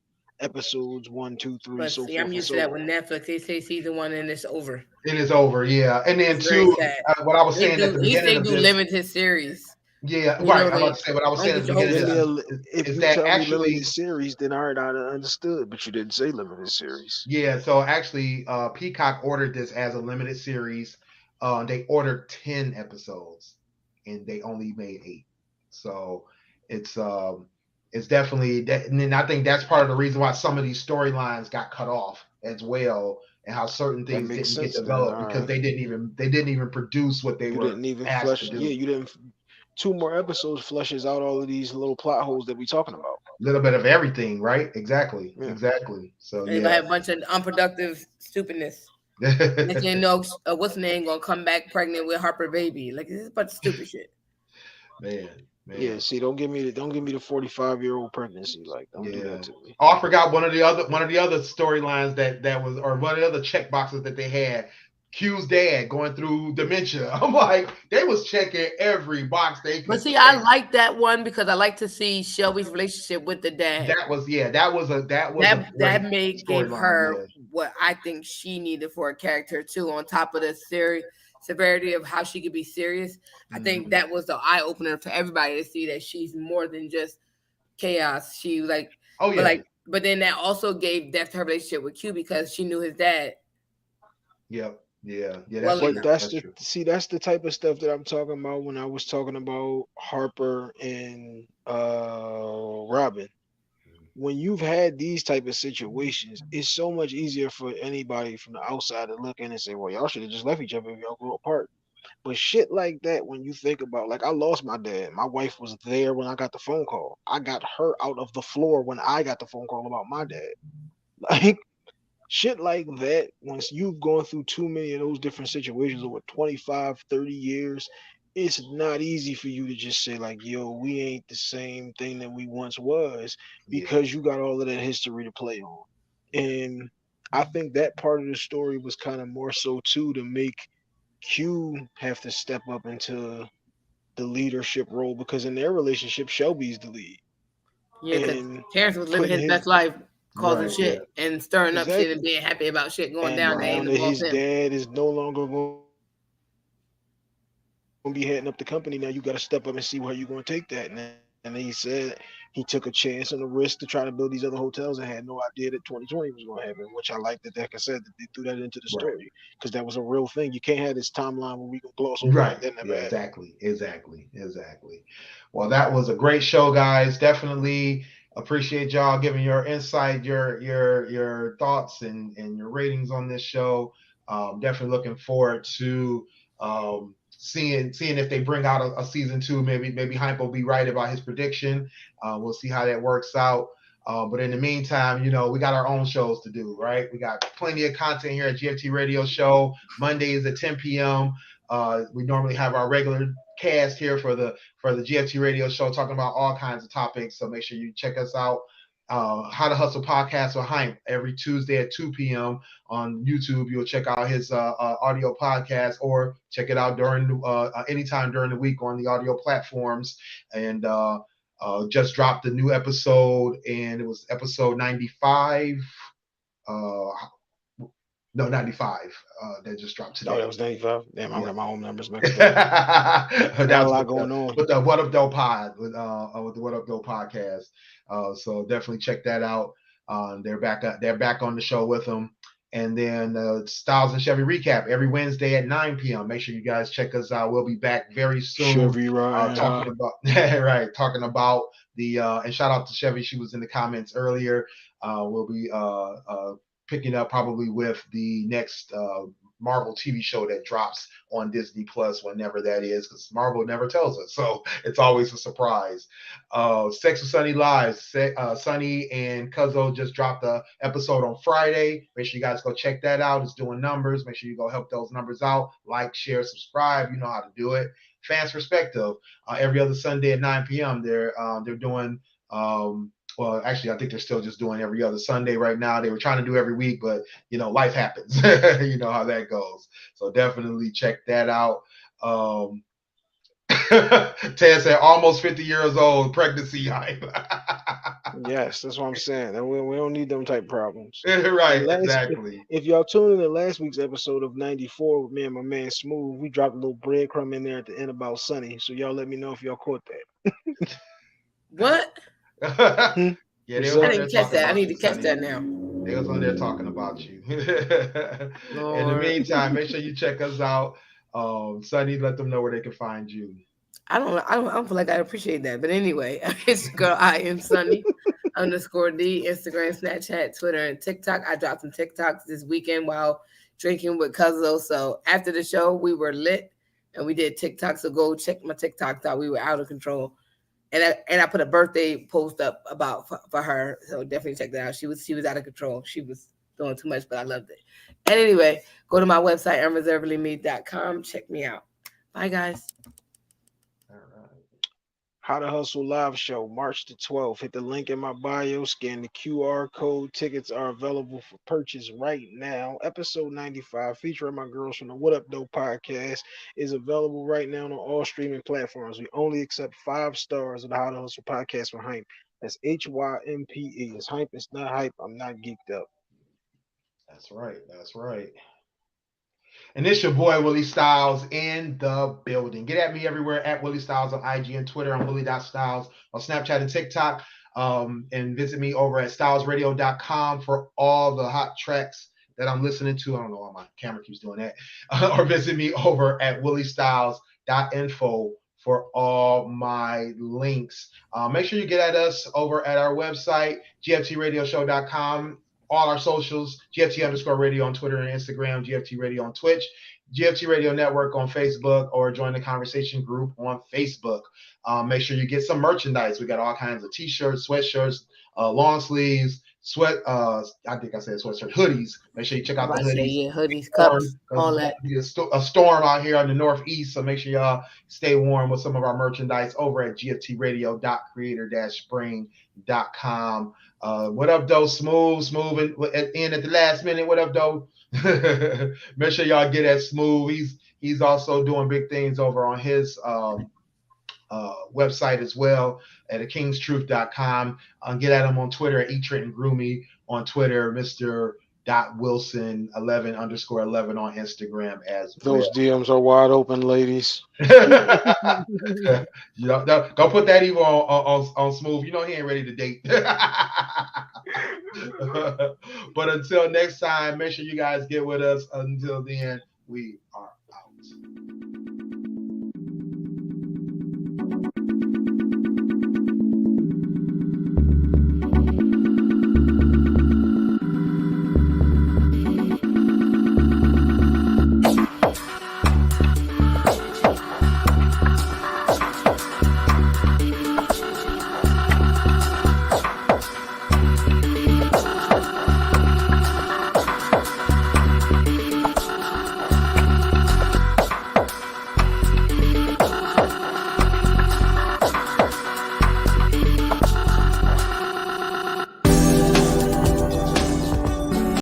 Speaker 2: episodes one, two, three,
Speaker 3: But
Speaker 2: so
Speaker 3: see, I'm
Speaker 2: forth and
Speaker 3: used to
Speaker 2: so
Speaker 3: that
Speaker 2: on.
Speaker 3: with Netflix. They say season one and it's over.
Speaker 1: It is over, yeah. And then
Speaker 3: It's very
Speaker 1: two,
Speaker 3: sad.
Speaker 1: what I was
Speaker 3: They
Speaker 1: saying at
Speaker 3: do.
Speaker 1: the
Speaker 3: At least
Speaker 1: beginning
Speaker 3: they
Speaker 1: of
Speaker 3: do
Speaker 1: this,
Speaker 3: limited series.
Speaker 1: yeah,
Speaker 3: You
Speaker 1: right.
Speaker 3: know
Speaker 1: I'm about
Speaker 3: they
Speaker 1: to say what I was
Speaker 3: don't
Speaker 1: saying at
Speaker 3: get
Speaker 1: the
Speaker 3: your
Speaker 1: beginning
Speaker 3: hopes
Speaker 1: of
Speaker 2: Then
Speaker 3: up.
Speaker 1: this
Speaker 2: if
Speaker 1: is
Speaker 2: you
Speaker 1: that
Speaker 2: tell me limited
Speaker 1: actually,
Speaker 2: series, then all right, I'd have understood. But you didn't say limited series.
Speaker 1: yeah. So actually, Peacock ordered this as a limited series. They ordered 10 episodes, and they only made 8. So it's um, it's definitely that, and then I think that's part of the reason why some of these storylines got cut off as well, and how certain
Speaker 2: That
Speaker 1: things
Speaker 2: makes
Speaker 1: didn't get
Speaker 2: sense then.
Speaker 1: developed
Speaker 2: All
Speaker 1: because
Speaker 2: right.
Speaker 1: they didn't even produce what they
Speaker 2: You
Speaker 1: were
Speaker 2: didn't even
Speaker 1: asked to
Speaker 2: flush. Yeah,
Speaker 1: do.
Speaker 2: you didn't. Two more episodes flushes out all of these little plot holes that we talking about.
Speaker 1: Little bit of everything, right? Exactly,
Speaker 2: Yeah.
Speaker 1: exactly. So
Speaker 3: And you're gonna
Speaker 1: yeah,
Speaker 3: have a bunch of unproductive stupidness. Next thing you know, what's the name gonna come back pregnant with Harper baby? Like this is a bunch of stupid shit.
Speaker 1: man,
Speaker 2: Yeah.
Speaker 1: man,
Speaker 2: See, don't give me the 45-year-old pregnancy. Like, don't do that
Speaker 1: yeah.
Speaker 2: to me.
Speaker 1: Oh, I forgot one of the other storylines that was, or one of the other check boxes that they had. Q's dad going through dementia. I'm like, they was checking every box they
Speaker 3: But
Speaker 1: could
Speaker 3: see, I
Speaker 1: check.
Speaker 3: like that one because I like to see Shelby's relationship with the dad.
Speaker 1: That was a
Speaker 3: That
Speaker 1: great
Speaker 3: made gave
Speaker 1: storyline.
Speaker 3: her
Speaker 1: Yeah.
Speaker 3: what I think she needed for a character too. On top of the severity of how she could be serious, I think
Speaker 1: Mhm.
Speaker 3: that was the eye opener for everybody to see that she's more than just chaos. She like,
Speaker 1: Oh yeah.
Speaker 3: but then that also gave depth to her relationship with Q because she knew his dad
Speaker 1: Yep. Yeah. Yeah. That's
Speaker 3: well
Speaker 2: But
Speaker 1: true.
Speaker 3: enough.
Speaker 2: that's
Speaker 1: That's
Speaker 2: the
Speaker 1: true.
Speaker 2: see, that's the type of stuff that I'm talking about when I was talking about Harper and Robin. When you've had these type of situations, it's so much easier for anybody from the outside to look in and say, "Well, y'all should have just left each other if y'all grew apart." But shit like that, when you think about, like, I lost my dad. My wife was there when I got the phone call. I got her out of the floor when I got the phone call about my dad. Like, shit like that, once you've gone through too many of those different situations over 25, 30 years, it's not easy for you to just say, like, yo, we ain't the same thing that we once was,
Speaker 1: Yeah.
Speaker 2: because you got all of that history to play on. And I think that part of the story was kind of more so too to make Q have to step up into the leadership role, because in their relationship, Shelby's the lead.
Speaker 3: Yeah, because
Speaker 2: And
Speaker 3: Terrence was living
Speaker 2: putting
Speaker 3: his
Speaker 2: his
Speaker 3: best life, causing
Speaker 1: Right. Yeah.
Speaker 3: shit and stirring up shit and
Speaker 2: exactly.
Speaker 3: being happy about shit going
Speaker 2: And
Speaker 3: down that
Speaker 1: Right.
Speaker 2: now
Speaker 3: ain't
Speaker 2: that
Speaker 3: involved
Speaker 2: his
Speaker 3: him.
Speaker 2: dad is no longer going to be heading up the company, now you got to step up and see where you're going to take that now. And he said he took a chance and a risk to try to build these other hotels and had no idea that 2020 was going to happen, which I like that, like I said, that they threw that into the
Speaker 1: Right.
Speaker 2: story because that was a real thing. You can't have this timeline where we can gloss over like
Speaker 1: Right.
Speaker 2: that never
Speaker 1: Yeah,
Speaker 2: happened.
Speaker 1: exactly. Well, that was a great show, guys. Definitely appreciate y'all giving your insight, your thoughts and your ratings on this show. Definitely looking forward to seeing if they bring out a season two. Maybe Hype will be right about his prediction. We'll see how that works out. But in the meantime, we got our own shows to do, right? We got plenty of content here at GFT Radio Show. Mondays at 10 p.m. We normally have our regular cast here for the GFT Radio Show, talking about all kinds of topics. So make sure you check us out. How to Hustle podcast with Hype every Tuesday at 2 p.m. on YouTube. You'll check out his audio podcast, or check it out during anytime during the week on the audio platforms. And just dropped a new episode, and it was episode 95. Uh, no, 95. That just dropped
Speaker 2: Oh, that
Speaker 1: today.
Speaker 2: was 95. Damn, I
Speaker 1: Yeah.
Speaker 2: got my own numbers mixed up. Got a
Speaker 1: That's
Speaker 2: lot going on.
Speaker 1: with the What Up Doe pod with the What Up Doe podcast. So definitely check that out. They're back on the show with them. And then Styles and Chevy recap every Wednesday at 9 p.m. Make sure you guys check us out. We'll be back very soon.
Speaker 2: Chevy riding
Speaker 1: Talking about talking about the and shout out to Chevy. She was in the comments earlier. We'll be picking up probably with the next Marvel TV show that drops on Disney Plus, whenever that is, because Marvel never tells us, so it's always a surprise. Sex with Sunny Live. Sunny and Cuzzo just dropped the episode on Friday. Make sure you guys go check that out. It's doing numbers. Make sure you go help those numbers out. Like, share, subscribe. You know how to do it. Fans Perspective. Every other Sunday at 9 p.m. They're doing. Well, actually, I think they're still just doing every other Sunday right now. They were trying to do every week, but life happens. You know how that goes. So definitely check that out. Ted said almost 50 years old, pregnancy hype.
Speaker 2: Yes, that's what I'm saying. And we don't need them type problems.
Speaker 1: Right,
Speaker 2: And
Speaker 1: exactly.
Speaker 2: if y'all tuned in to last week's episode of 94 with me and my man Smooth, we dropped a little breadcrumb in there at the end about Sunny. So y'all let me know if y'all caught that.
Speaker 3: What?
Speaker 1: Yeah, they
Speaker 3: I
Speaker 1: was on there
Speaker 3: didn't catch
Speaker 1: talking
Speaker 3: that. I
Speaker 1: about
Speaker 3: need
Speaker 1: you,
Speaker 3: to catch
Speaker 1: Sonny.
Speaker 3: that now.
Speaker 1: They was on there talking about you. In the
Speaker 3: Lord.
Speaker 1: meantime, make sure you check us out. Sonny, let them know where they can find you.
Speaker 3: I don't feel like I appreciate that. But anyway, it's your girl I am Sunny _D, Instagram, Snapchat, Twitter, and TikTok. I dropped some TikToks this weekend while drinking with Cuzzo. So after the show, we were lit and we did TikTok. So go check my TikToks out. We were out of control. And I put a birthday post up about for her. So definitely check that out. She was out of control. She was doing too much, but I loved it. And anyway, go to my website, unreservedlyme.com. Check me out. Bye, guys.
Speaker 1: All right.
Speaker 2: How to Hustle live show, March the 12th. Hit the link in my bio, scan the QR code. Tickets are available for purchase right now. Episode 95, featuring my girls from the What Up Doe podcast, is available right now on all streaming platforms. We only accept 5 stars of the How to Hustle podcast for Hype. That's HYMPE. It's Hype. It's not hype. I'm not geeked up.
Speaker 1: That's right. That's right. And it's your boy Willie Styles in the building. Get at me everywhere at Willie Styles on IG and Twitter. I'm Willie.Styles on Snapchat and TikTok. And visit me over at stylesradio.com for all the hot tracks that I'm listening to. I don't know why my camera keeps doing that. Or visit me over at williestyles.info for all my links. Make sure you get at us over at our website, gftradioshow.com. All our socials, GFT_radio on Twitter and Instagram, GFT Radio on Twitch, GFT Radio Network on Facebook, or join the conversation group on Facebook. Make sure you get some merchandise. We got all kinds of t-shirts, sweatshirts, long sleeves, I think I said sweatshirt, hoodies. Make sure you check out the hoodies.
Speaker 3: Hoodies, cups, all that.
Speaker 1: It's a storm out here on the Northeast, so make sure y'all stay warm with some of our merchandise over at gftradio.creator-spring.com. What up, though? Smooth in at the last minute. What up, though? Make sure y'all get at Smooth. He's also doing big things over on his website as well at kingstruth.com. Get at him on Twitter at eTrentonGroomy on Twitter, Mr. Wilson11_11 on Instagram as well.
Speaker 2: Those DMs are wide open, ladies.
Speaker 1: Don't put that evil on Smooth. You know he ain't ready to date. But until next time, make sure you guys get with us. Until then, we are